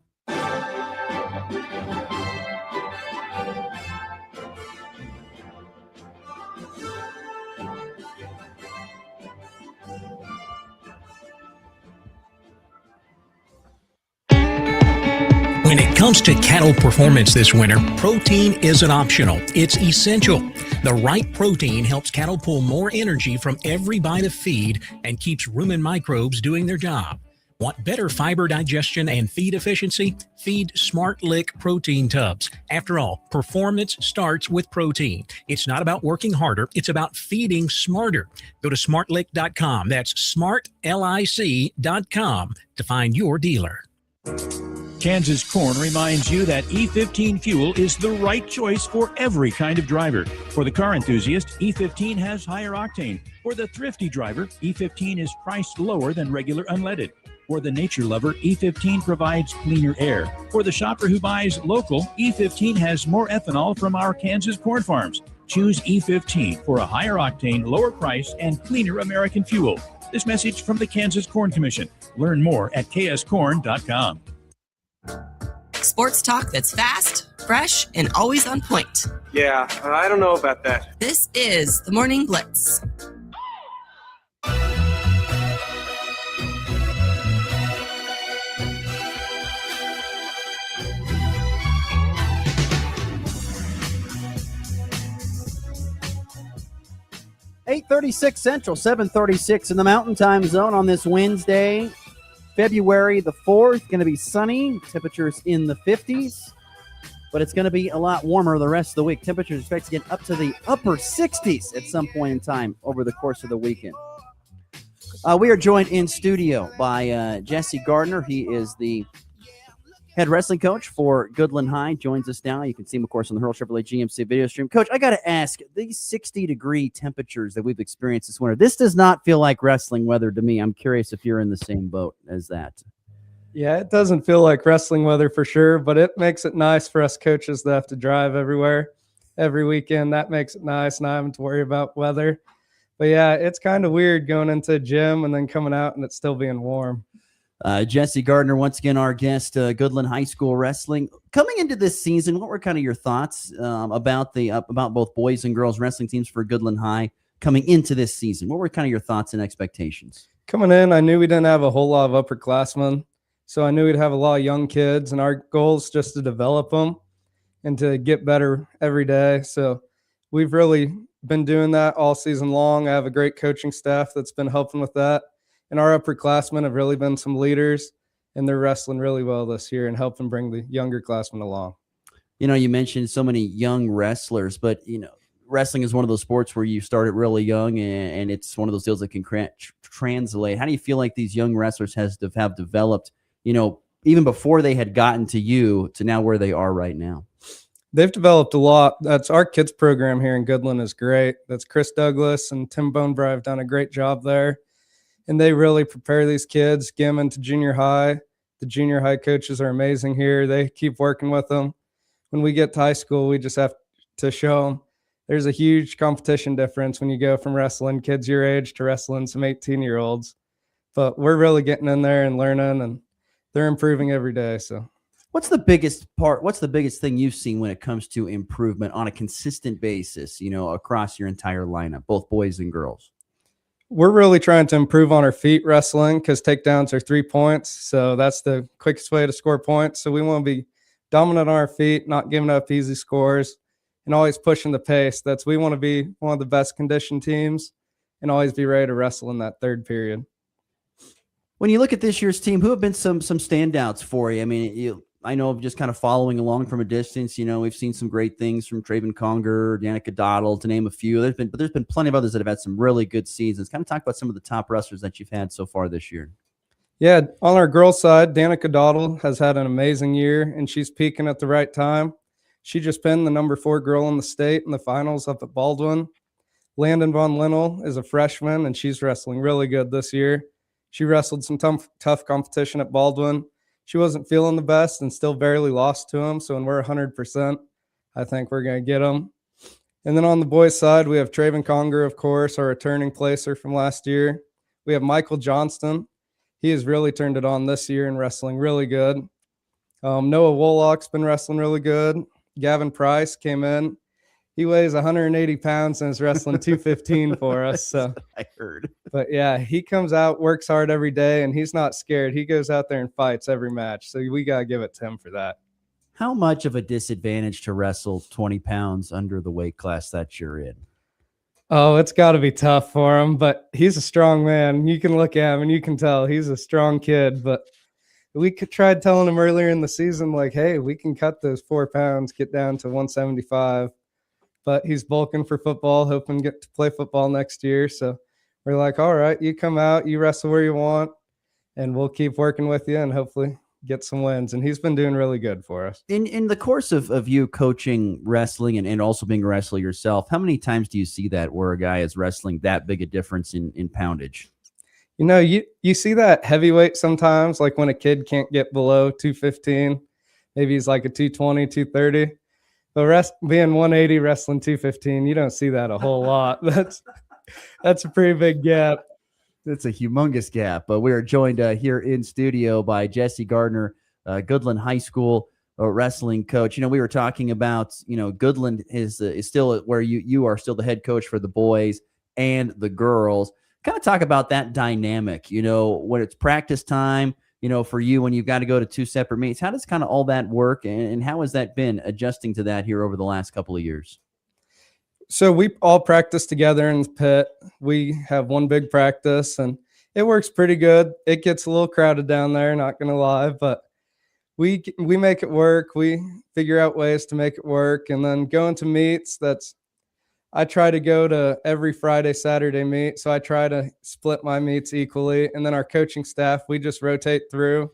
When it comes to cattle performance this winter, protein isn't optional. It's essential. The right protein helps cattle pull more energy from every bite of feed and keeps rumen microbes doing their job. Want better fiber digestion and feed efficiency? Feed Smart Lick protein tubs. After all, performance starts with protein. It's not about working harder. It's about feeding smarter. Go to smartlick.com. That's smartlic.com to find your dealer. Kansas Corn reminds you that E15 fuel is the right choice for every kind of driver. For the car enthusiast, E15 has higher octane. For the thrifty driver, E15 is priced lower than regular unleaded. For the nature lover, E15 provides cleaner air. For the shopper who buys local, E15 has more ethanol from our Kansas corn farms. Choose E15 for a higher octane, lower price, and cleaner American fuel. This message from the Kansas Corn Commission. Learn more at kscorn.com. Sports talk that's fast, fresh, and always on point. Yeah, I don't know about that. This is the Morning Blitz. 8:36 Central, 7:36 in the Mountain Time Zone on this Wednesday, February the 4th. Going to be sunny, temperatures in the 50s, but it's going to be a lot warmer the rest of the week. Temperatures expect to get up to the upper 60s at some point in time over the course of the weekend. We are joined in studio by Jesse Gardner. He is the head wrestling coach for Goodland High. Joins us now. You can see him, of course, on the Hurl Chevrolet GMC video stream. Coach, I got to ask, these 60-degree temperatures that we've experienced this winter, this does not feel like wrestling weather to me. I'm curious if you're in the same boat as that. Yeah, it doesn't feel like wrestling weather for sure, but it makes it nice for us coaches that have to drive everywhere every weekend. That makes it nice, not having to worry about weather. But yeah, it's kind of weird going into a gym and then coming out and it's still being warm. Jesse Gardner, once again, our guest, Goodland High School Wrestling. Coming into this season, what were kind of your thoughts about both boys and girls wrestling teams for Goodland High coming into this season? What were kind of your thoughts and expectations? Coming in, I knew we didn't have a whole lot of upperclassmen, so I knew we'd have a lot of young kids, and our goal is just to develop them and to get better every day. So we've really been doing that all season long. I have a great coaching staff that's been helping with that. And our upperclassmen have really been some leaders, and they're wrestling really well this year and helping bring the younger classmen along. You know, you mentioned so many young wrestlers, but, you know, wrestling is one of those sports where you started really young, and it's one of those deals that can translate. How do you feel like these young wrestlers have developed, you know, even before they had gotten to you to now where they are right now? They've developed a lot. That's our kids program here in Goodland is great. That's Chris Douglas and Tim Bonebry have done a great job there. And they really prepare these kids, get them into junior high. The junior high coaches are amazing here. They keep working with them. When we get to high school, we just have to show them there's a huge competition difference when you go from wrestling kids your age to wrestling some 18-year-olds. But we're really getting in there and learning, and they're improving every day. So what's the biggest thing you've seen when it comes to improvement on a consistent basis, you know, across your entire lineup, both boys and girls? We're really trying to improve on our feet wrestling because takedowns are 3 points. So that's the quickest way to score points. So we want to be dominant on our feet, not giving up easy scores, and always pushing the pace. We want to be one of the best conditioned teams and always be ready to wrestle in that third period. When you look at this year's team, who have been some standouts for you? I mean, I know just kind of following along from a distance, you know, we've seen some great things from Traven Conger, Danica Doddle, to name a few. There's been plenty of others that have had some really good seasons. Kind of talk about some of the top wrestlers that you've had so far this year. Yeah, on our girls' side, Danica Doddle has had an amazing year, and she's peaking at the right time. She just pinned the number 4 girl in the state in the finals up at Baldwin. Landon Von Linnell is a freshman, and she's wrestling really good this year. She wrestled some tough competition at Baldwin. She wasn't feeling the best and still barely lost to him. So when we're 100%, I think we're going to get him. And then on the boys' side, we have Traven Conger, of course, our returning placer from last year. We have Michael Johnston. He has really turned it on this year and wrestling really good. Noah Wollock's been wrestling really good. Gavin Price came in. He weighs 180 pounds and is wrestling 215 for us. So I heard. But yeah, he comes out, works hard every day, and he's not scared. He goes out there and fights every match. So we got to give it to him for that. How much of a disadvantage to wrestle 20 pounds under the weight class that you're in? Oh, it's got to be tough for him, but he's a strong man. You can look at him and you can tell he's a strong kid. But we tried telling him earlier in the season, like, hey, we can cut those 4 pounds, get down to 175. But he's bulking for football, hoping to get to play football next year. So we're like, all right, you come out, you wrestle where you want, and we'll keep working with you and hopefully get some wins. And he's been doing really good for us. In the course of you coaching wrestling and also being a wrestler yourself, how many times do you see that where a guy is wrestling that big a difference in poundage? You know, you see that heavyweight sometimes, like when a kid can't get below 215, maybe he's like a 220, 230. But being 180, wrestling 215, you don't see that a whole lot. That's a pretty big gap. It's a humongous gap. But we are joined here in studio by Jesse Gardner, Goodland High School wrestling coach. You know, we were talking about, you know, Goodland is still where you are still the head coach for the boys and the girls. Kind of talk about that dynamic, you know, when it's practice time, you know, for you when you've got to go to 2 separate meets. How does kind of all that work, and how has that been adjusting to that here over the last couple of years? So we all practice together in the pit. We have one big practice, and it works pretty good. It gets a little crowded down there, not going to lie, but we make it work. We figure out ways to make it work. And then going to meets, I try to go to every Friday, Saturday meet. So I try to split my meets equally. And then our coaching staff, we just rotate through.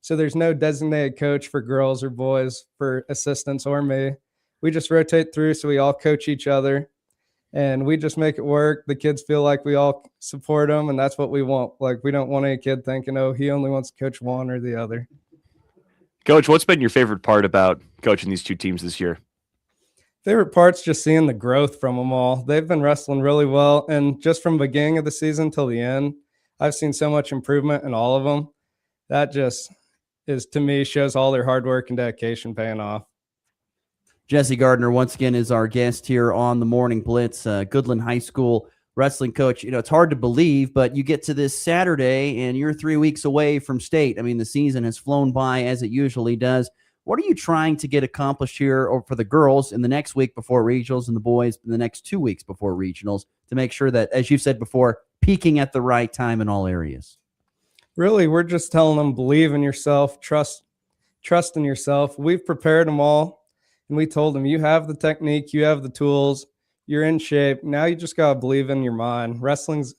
So there's no designated coach for girls or boys for assistants or me. We just rotate through, so we all coach each other, and we just make it work. The kids feel like we all support them, and that's what we want. Like, we don't want any kid thinking, oh, he only wants to coach one or the other. Coach, what's been your favorite part about coaching these two teams this year? Favorite part's just seeing the growth from them all. They've been wrestling really well, and just from the beginning of the season till the end, I've seen so much improvement in all of them. That just to me, shows all their hard work and dedication paying off. Jesse Gardner, once again, is our guest here on the Morning Blitz, Goodland High School wrestling coach. It's hard to believe, but you get to this Saturday and you're 3 weeks away from state. I mean, the season has flown by as it usually does. What are you trying to get accomplished here, or for the girls in the next week before regionals, and the boys in the next 2 weeks before regionals, to make sure that, as you've said before, peaking at the right time in all areas? Really, we're just telling them, believe in yourself, trust in yourself. We've prepared them all. And we told them, you have the technique, you have the tools, you're in shape. Now you just got to believe in your mind. Wrestling's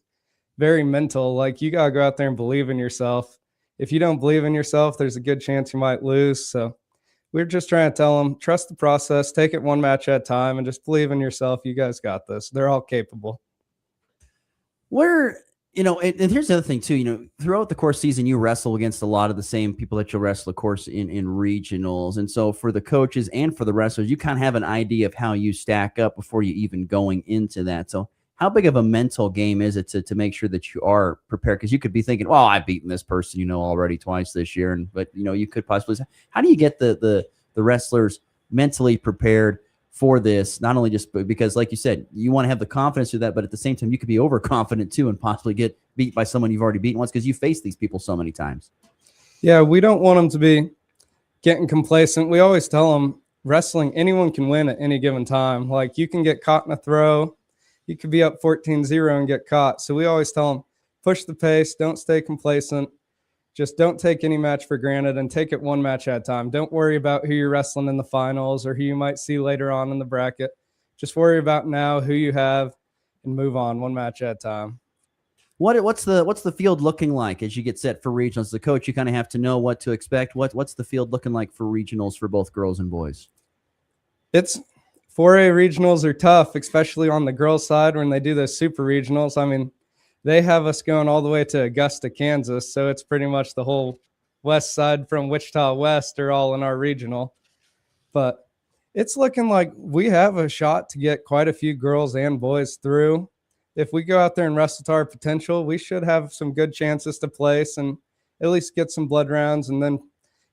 very mental. Like, you got to go out there and believe in yourself. If you don't believe in yourself, there's a good chance you might lose. So we're just trying to tell them, trust the process, take it one match at a time, and just believe in yourself. You guys got this. They're all capable. And here's the other thing too, throughout the course season, you wrestle against a lot of the same people that you'll wrestle, of course, in regionals. And so for the coaches and for the wrestlers, you kind of have an idea of how you stack up before you even going into that. So how big of a mental game is it to make sure that you are prepared? Because you could be thinking, well, I've beaten this person, already twice this year. But you could possibly say, how do you get the wrestlers mentally prepared for this? Not only just because, like you said, you want to have the confidence to that, but at the same time, you could be overconfident too and possibly get beat by someone you've already beaten once, because you face these people so many times. Yeah, we don't want them to be getting complacent. We always tell them, wrestling, anyone can win at any given time. Like, you can get caught in a throw. You could be up 14-0 and get caught. So we always tell them, push the pace, don't stay complacent. Just don't take any match for granted and take it one match at a time. Don't worry about who you're wrestling in the finals or who you might see later on in the bracket. Just worry about now who you have and move on one match at a time. What's the field looking like as you get set for regionals? As the coach, you kind of have to know what to expect. What's the field looking like for regionals for both girls and boys? It's 4A regionals are tough, especially on the girls' side when they do those super regionals. I mean, they have us going all the way to Augusta, Kansas, so it's pretty much the whole west side from Wichita West are all in our regional. But it's looking like we have a shot to get quite a few girls and boys through. If we go out there and wrestle to our potential, we should have some good chances to place and at least get some blood rounds and then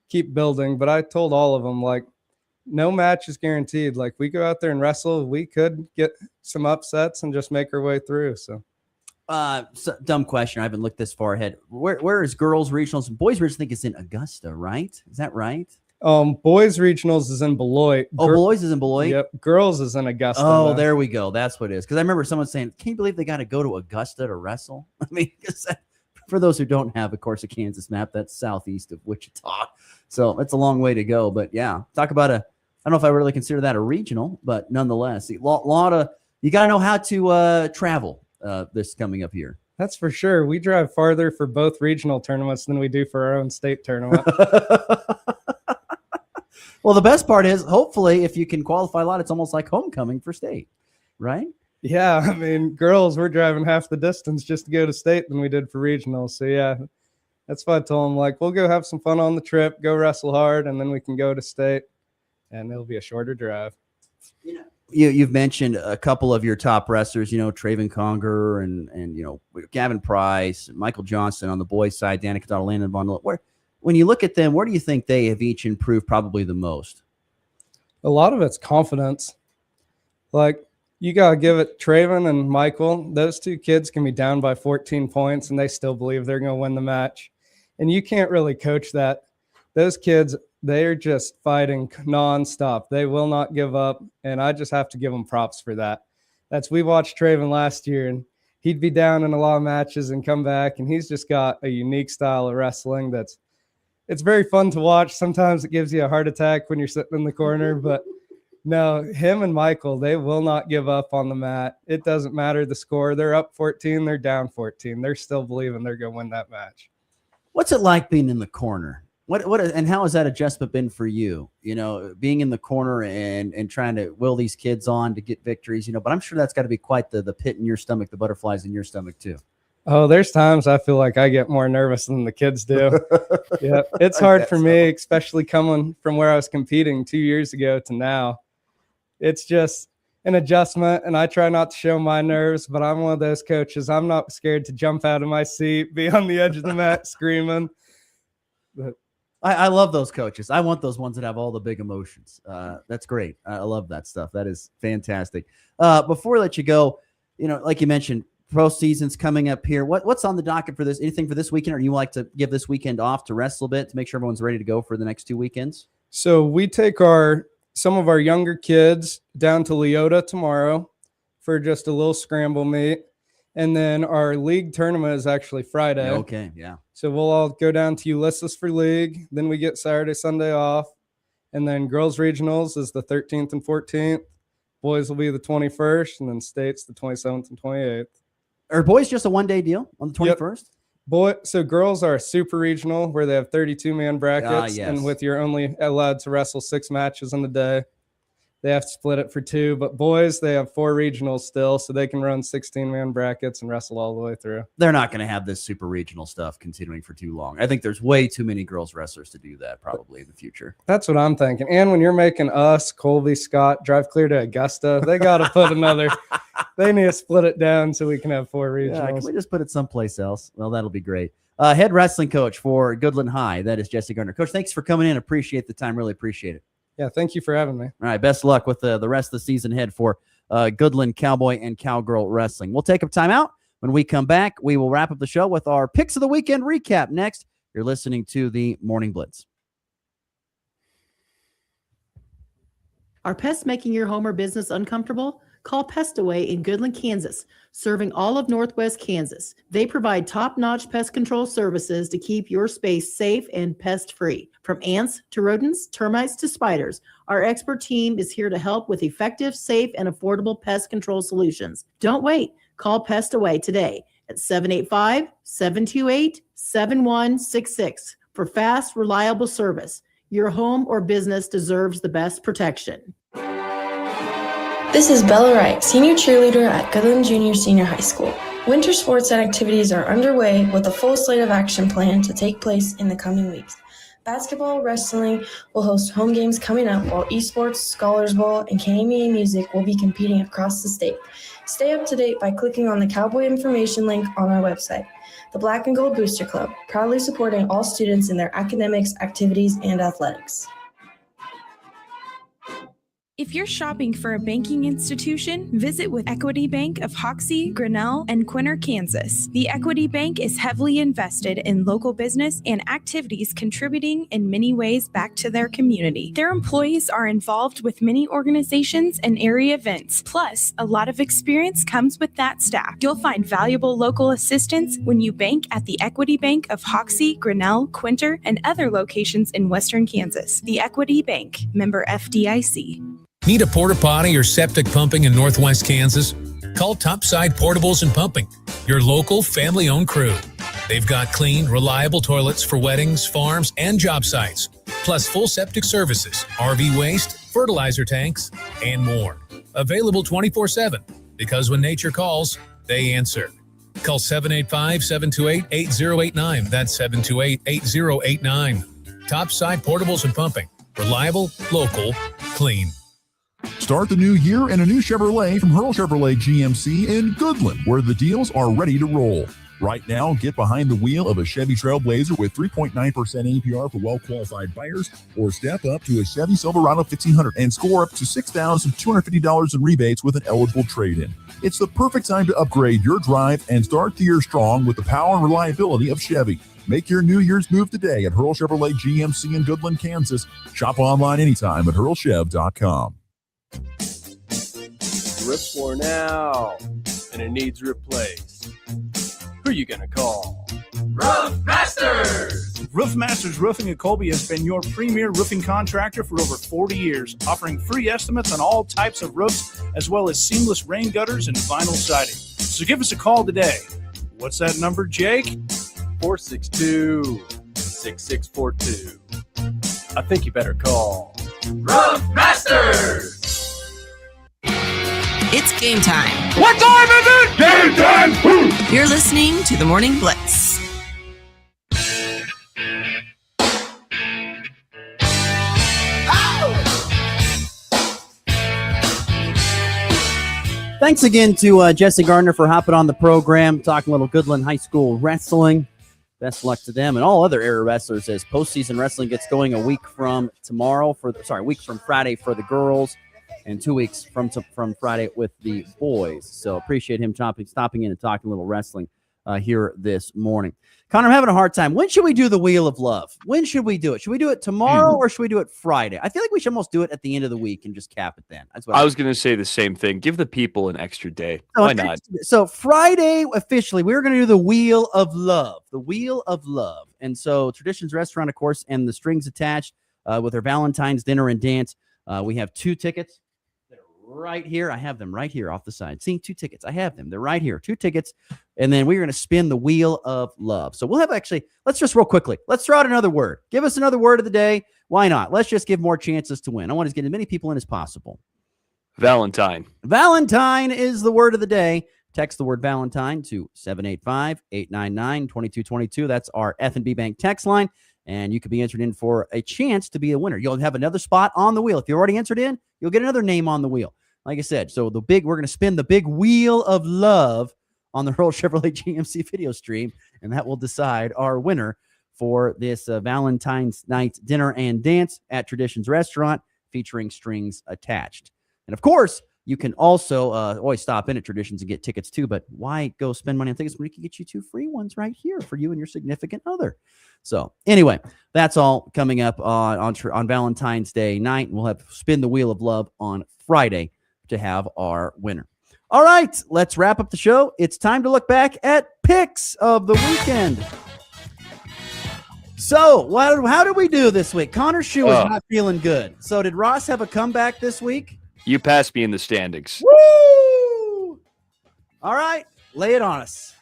keep building. But I told all of them, like, no match is guaranteed. Like, we go out there and wrestle, we could get some upsets and just make our way through. So dumb question. I haven't looked this far ahead. Where is girls regionals? Boys regionals, I think it's in Augusta, right? Is that right? Boys regionals is in Beloit. Boys is in Beloit? Yep. Girls is in Augusta. Oh, there we go. That's what it is. Because I remember someone saying, can you believe they got to go to Augusta to wrestle? I mean, for those who don't have, of course, a Kansas map, that's southeast of Wichita. So it's a long way to go. But yeah, talk about I don't know if I really consider that a regional, but nonetheless, you got to know how to travel this coming up here. That's for sure. We drive farther for both regional tournaments than we do for our own state tournament. Well, the best part is, hopefully, if you can qualify a lot, it's almost like homecoming for state, right? Yeah, I mean, girls, we're driving half the distance just to go to state than we did for regionals. So, yeah, that's why I told them, like, we'll go have some fun on the trip, go wrestle hard, and then we can go to state, and it'll be a shorter drive. You've mentioned a couple of your top wrestlers, Traven Conger and Gavin Price, Michael Johnson on the boys' side, Danica Dottle, Landon Von. When you look at them, where do you think they have each improved probably the most? A lot of it's confidence. Like, you got to give it Traven and Michael. Those two kids can be down by 14 points, and they still believe they're going to win the match. And you can't really coach that. Those kids, they're just fighting nonstop. They will not give up, and I just have to give them props for that. we watched Traven last year, and he'd be down in a lot of matches and come back, and he's just got a unique style of wrestling it's very fun to watch. Sometimes it gives you a heart attack when you're sitting in the corner, but no, him and Michael, they will not give up on the mat. It doesn't matter the score. They're up 14, they're down 14. They're still believing they're going to win that match. What's it like being in the corner? And how has that adjustment been for you? Being in the corner and trying to will these kids on to get victories, but I'm sure that's got to be quite the pit in your stomach, the butterflies in your stomach too. Oh, there's times I feel like I get more nervous than the kids do. Yeah, it's hard for me, especially coming from where I was competing 2 years ago to now. It's just an adjustment, and I try not to show my nerves, but I'm one of those coaches. I'm not scared to jump out of my seat, be on the edge of the mat screaming. But I love those coaches. I want those ones that have all the big emotions. That's great. I love that stuff. That is fantastic. Before we let you go, like you mentioned, pro season's coming up here. What's on the docket for this? Anything for this weekend, or do you like to give this weekend off to rest a little bit to make sure everyone's ready to go for the next 2 weekends? So we take some of our younger kids down to Leota tomorrow for just a little scramble meet. And then our league tournament is actually Friday. Okay, yeah. So we'll all go down to Ulysses for league. Then we get Saturday, Sunday off. And then girls regionals is the 13th and 14th. Boys will be the 21st, and then states the 27th and 28th. Are boys just a one-day deal on the 21st? Yep. So girls are super regional where they have 32-man brackets. Yes. And with you're only allowed to wrestle 6 matches in a day. They have to split it for 2, but boys, they have 4 regionals still, so they can run 16-man brackets and wrestle all the way through. They're not going to have this super regional stuff continuing for too long. I think there's way too many girls wrestlers to do that probably in the future. That's what I'm thinking. And when you're making us, Colby, Scott, drive clear to Augusta, they got to put they need to split it down so we can have 4 regionals. Yeah, can we just put it someplace else? Well, that'll be great. Head wrestling coach for Goodland High, that is Jesse Gardner. Coach, thanks for coming in. Appreciate the time. Really appreciate it. Yeah, thank you for having me. All right, best of luck with the rest of the season ahead for Goodland Cowboy and Cowgirl Wrestling. We'll take a time out. When we come back, we will wrap up the show with our Picks of the Weekend recap next. You're listening to the Morning Blitz. Are pests making your home or business uncomfortable? Call Pest Away in Goodland, Kansas, serving all of Northwest Kansas. They provide top-notch pest control services to keep your space safe and pest-free. From ants to rodents, termites to spiders, our expert team is here to help with effective, safe, and affordable pest control solutions. Don't wait. Call Pest Away today at 785-728-7166 for fast, reliable service. Your home or business deserves the best protection. This is Bella Wright, senior cheerleader at Goodland Junior Senior High School. Winter sports and activities are underway with a full slate of action planned to take place in the coming weeks. Basketball, wrestling will host home games coming up, while esports, Scholars Bowl, and KMEA Music will be competing across the state. Stay up to date by clicking on the Cowboy information link on our website. The Black and Gold Booster Club, proudly supporting all students in their academics, activities, and athletics. If you're shopping for a banking institution, visit with Equity Bank of Hoxie, Grinnell, and Quinter, Kansas. The Equity Bank is heavily invested in local business and activities, contributing in many ways back to their community. Their employees are involved with many organizations and area events. Plus, a lot of experience comes with that staff. You'll find valuable local assistance when you bank at the Equity Bank of Hoxie, Grinnell, Quinter, and other locations in Western Kansas. The Equity Bank, member FDIC. Need a porta potty or septic pumping in Northwest Kansas? Call Topside Portables and Pumping, your local family-owned crew. They've got clean, reliable toilets for weddings, farms, and job sites, plus full septic services, RV waste, fertilizer tanks, and more. Available 24/7, because when nature calls, they answer. Call 785-728-8089. That's 728-8089. Topside Portables and Pumping. Reliable, local, clean. Start the new year in a new Chevrolet from Hurl Chevrolet GMC in Goodland, where the deals are ready to roll. Right now, get behind the wheel of a Chevy Trailblazer with 3.9% APR for well-qualified buyers, or step up to a Chevy Silverado 1500 and score up to $6,250 in rebates with an eligible trade-in. It's the perfect time to upgrade your drive and start the year strong with the power and reliability of Chevy. Make your New Year's move today at Hurl Chevrolet GMC in Goodland, Kansas. Shop online anytime at hurlchev.com. ripped for now, and it needs replaced. Who you gonna call? Roof Masters! Roof Masters Roofing at Colby has been your premier roofing contractor for over 40 years, offering free estimates on all types of roofs, as well as seamless rain gutters and vinyl siding. So give us a call today. What's that number, Jake? 462-6642. I think you better call Roof Masters! It's game time. What time is it? Game time! You're listening to the Morning Blitz. Thanks again to Jesse Gardner for hopping on the program, talking a little Goodland High School wrestling. Best luck to them and all other area wrestlers as postseason wrestling gets going a week from Friday for the girls, and 2 weeks from Friday with the boys. So appreciate him stopping in and talking a little wrestling here this morning. Connor, I'm having a hard time. When should we do the Wheel of Love? When should we do it? Should we do it tomorrow or should we do it Friday? I feel like we should almost do it at the end of the week and just cap it then. That's what I was going to say the same thing. Give the people an extra day. Why not? So Friday, officially, we're going to do the Wheel of Love. The Wheel of Love. And so Traditions Restaurant, of course, and the strings attached with our Valentine's dinner and dance. We have 2 tickets. Right here. I have them right here off the side. See, 2 tickets. I have them. They're right here. 2 tickets. And then we're going to spin the Wheel of Love. So we'll have let's just real quickly. Let's throw out another word. Give us another word of the day. Why not? Let's just give more chances to win. I want to get as many people in as possible. Valentine. Valentine is the word of the day. Text the word Valentine to 785-899-2222. That's our F&B Bank text line. And you could be entered in for a chance to be a winner. You'll have another spot on the wheel. If you're already entered in, you'll get another name on the wheel. Like I said, so we're going to spin the big Wheel of Love on the Hurl Chevrolet GMC video stream, and that will decide our winner for this Valentine's night dinner and dance at Traditions Restaurant featuring strings attached. And of course, you can also always stop in at Traditions and get tickets too, but why go spend money on tickets when we can get you 2 free ones right here for you and your significant other? So anyway, that's all coming up on Valentine's Day night. We'll have Spin the Wheel of Love on Friday to have our winner. All right, let's wrap up the show. It's time to look back at picks of the weekend. So how did we do this week? Connor Schuh is not feeling good. So did Ross have a comeback this week? You passed me in the standings. Woo! All right, lay it on us.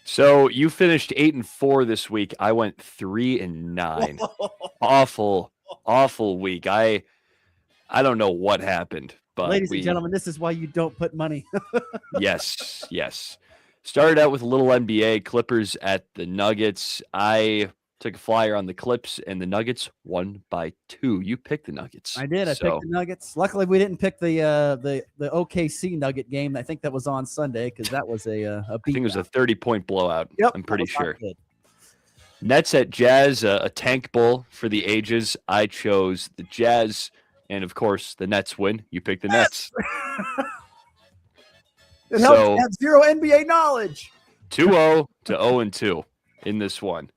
So you finished 8-4 this week. I went 3-9. Awful week. I don't know what happened, but ladies and gentlemen, this is why you don't put money. Yes. Started out with a little NBA, Clippers at the Nuggets. I took a flyer on the Clips, and the Nuggets won by 2. You picked the Nuggets. I did. I picked the Nuggets. Luckily, we didn't pick the OKC Nugget game. I think that was on Sunday because that was a beat. I think it was a 30-point blowout. Yep, I'm pretty sure. Nets at Jazz, a tank bowl for the ages. I chose the Jazz, and of course, the Nets win. You picked the Nets. It helps to have zero NBA knowledge. 2-0 to 0-2 in this one.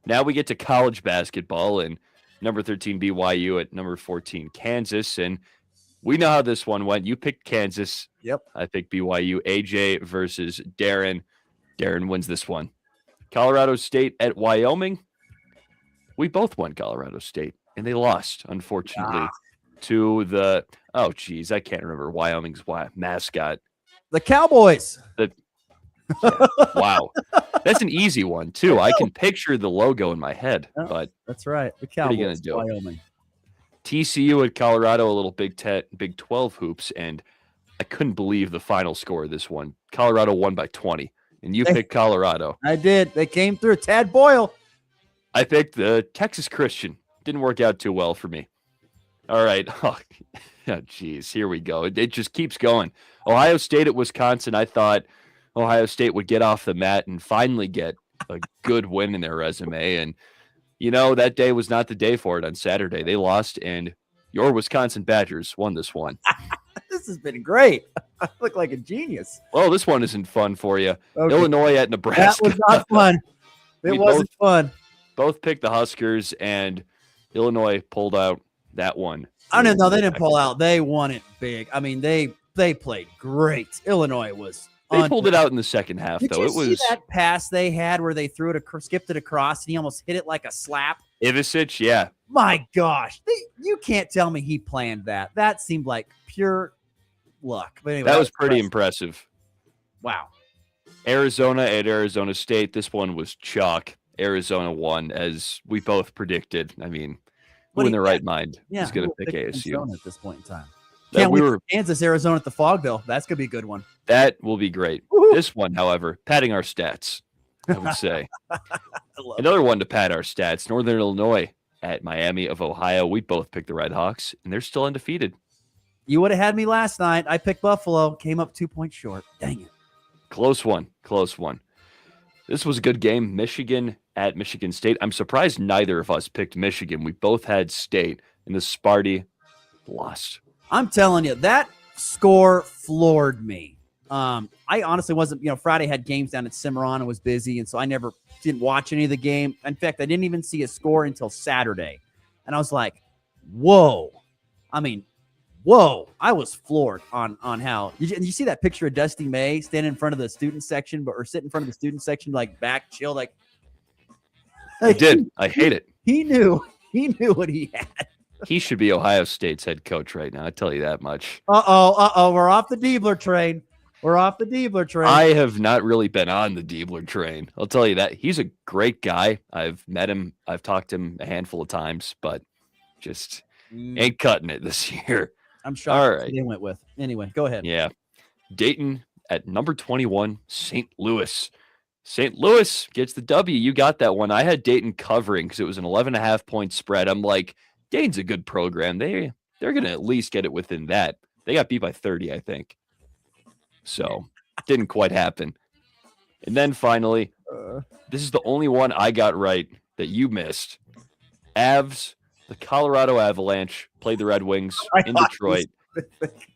Now we get to college basketball and number 13 BYU at number 14 Kansas. And we know how this one went. You picked Kansas. Yep. I picked BYU. AJ versus Darren. Darren wins this one. Colorado State at Wyoming. We both won Colorado State, and they lost, unfortunately, to the I can't remember Wyoming's mascot. The Cowboys. Wow. That's an easy one, too. I can picture the logo in my head, but that's right. The Cowboys, what are you going to do? Wyoming. TCU at Colorado, a little Big 12 hoops, and I couldn't believe the final score of this one. Colorado won by 20, and you picked Colorado. I did. They came through. Tad Boyle. I picked the Texas Christian. Didn't work out too well for me. All right. Here we go. It just keeps going. Ohio State at Wisconsin. I thought Ohio State would get off the mat and finally get a good win in their resume. And, that day was not the day for it on Saturday. They lost, and your Wisconsin Badgers won this one. This has been great. I look like a genius. Well, this one isn't fun for you. Okay. Illinois at Nebraska. That was not fun. It wasn't fun. Both picked the Huskers, and Illinois pulled out that one. I don't know. They didn't pull out. They won it big. I mean, they they played great. Illinois was. They pulled it out in the second half, Did though. you It was see that pass they had where they threw it, skipped it across, and he almost hit it like a slap? Ivicic, yeah. My gosh, you can't tell me he planned that. That seemed like pure luck. But anyway, That was pretty impressive. Wow. Arizona at Arizona State. This one was chalk. Arizona won, as we both predicted. I mean, who in their right mind is going to pick ASU Arizona at this point in time? Can't wait for Kansas, Arizona at the Fog, though. That's going to be a good one. That will be great. This one, however, padding our stats, I would say. Another one to pad our stats, Northern Illinois at Miami of Ohio. We both picked the Red Hawks, and they're still undefeated. You would have had me last night. I picked Buffalo, came up 2 points short. Dang it. Close one. This was a good game. Michigan at Michigan State. I'm surprised neither of us picked Michigan. We both had State, and the Sparty lost. I'm telling you, that score floored me. I honestly wasn't, Friday had games down at Cimarron and was busy, and so I didn't watch any of the game. In fact, I didn't even see a score until Saturday. And I was like, whoa. I was floored on how. You see that picture of Dusty May standing in front of the student section, or sit in front of the student section, like back chill, like. I did. I hate it. He knew what he had. He should be Ohio State's head coach right now. I tell you that much. Uh-oh. We're off the Diebler train. I have not really been on the Diebler train. I'll tell you that. He's a great guy. I've met him. I've talked to him a handful of times, but just ain't cutting it this year. I'm shocked. All right. They went with. Anyway, go ahead. Yeah. Dayton at number 21, St. Louis. St. Louis gets the W. You got that one. I had Dayton covering because it was an 11.5 point spread. I'm like, Dayton's a good program. They're going to at least get it within that. They got beat by 30, I think. So didn't quite happen. And then finally, this is the only one I got right that you missed. Avs, the Colorado Avalanche played the Red Wings in Detroit.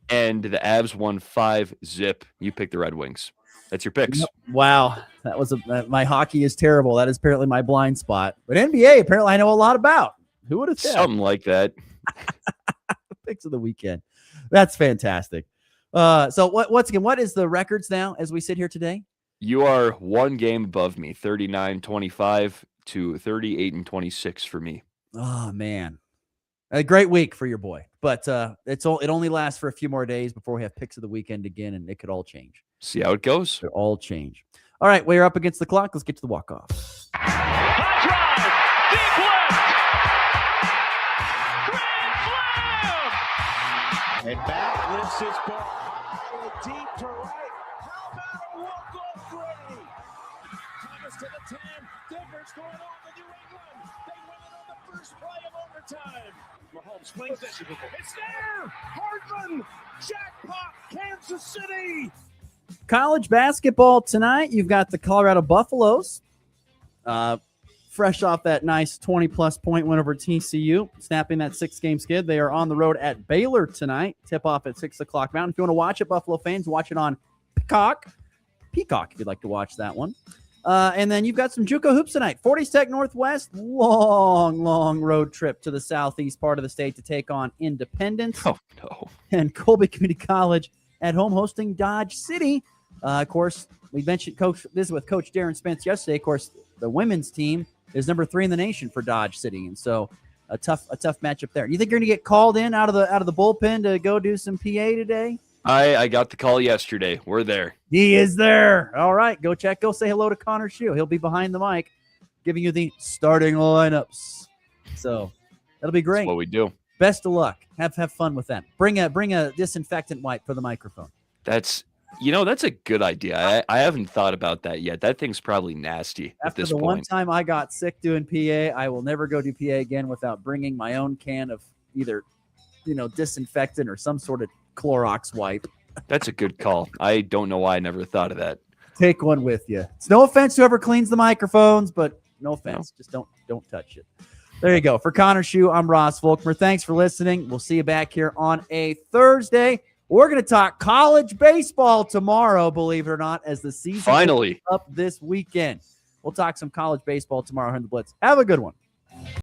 And the Avs won 5-0. You picked the Red Wings. That's your picks. Wow. That was my hockey is terrible. That is apparently my blind spot. But NBA, apparently I know a lot about. Who would have said? Something like that. Picks of the weekend. That's fantastic. So what is the records now as we sit here today? You are one game above me, 39-25 to 38-26 for me. Oh man. A great week for your boy. But it only lasts for a few more days before we have picks of the weekend again, and it could all change. See how it goes. It'll all change. All right, we're up against the clock. Let's get to the walk-off. And back lifts his ball deep to right. How about a walk-off three? Thomas to the 10. Difference going on in New England. They win it on the first play of overtime. Mahomes swings it. It's there. Hardman. Jackpot. Kansas City. College basketball tonight. You've got the Colorado Buffaloes. Fresh off that nice 20-plus point win over TCU, snapping that 6-game skid. They are on the road at Baylor tonight. Tip-off at 6 o'clock Mountain. If you want to watch it, Buffalo fans, watch it on Peacock if you'd like to watch that one. And then you've got some JUCO hoops tonight. 40 Tech Northwest, long road trip to the southeast part of the state to take on Independence. Oh, no. And Colby Community College at home hosting Dodge City. Of course, we mentioned this with Coach Darren Spence yesterday. Of course, the women's team is number 3 in the nation for Dodge City, and so a tough matchup there. You think you're going to get called in out of the bullpen to go do some PA today? I got the call yesterday. We're there. He is there. All right, go say hello to Connor Schuh. He'll be behind the mic, giving you the starting lineups. So that'll be great. That's what we do. Best of luck. Have fun with that. Bring a disinfectant wipe for the microphone. That's a good idea. I haven't thought about that yet. That thing's probably nasty at this point. After the one time I got sick doing PA, I will never go do PA again without bringing my own can of either, disinfectant or some sort of Clorox wipe. That's a good call. I don't know why I never thought of that. Take one with you. It's no offense to whoever cleans the microphones, but no offense. No. Just don't touch it. There you go. For Connor Schuh, I'm Ross Volkmer. Thanks for listening. We'll see you back here on a Thursday. We're going to talk college baseball tomorrow, believe it or not, as the season finally up this weekend. We'll talk some college baseball tomorrow on the Blitz. Have a good one.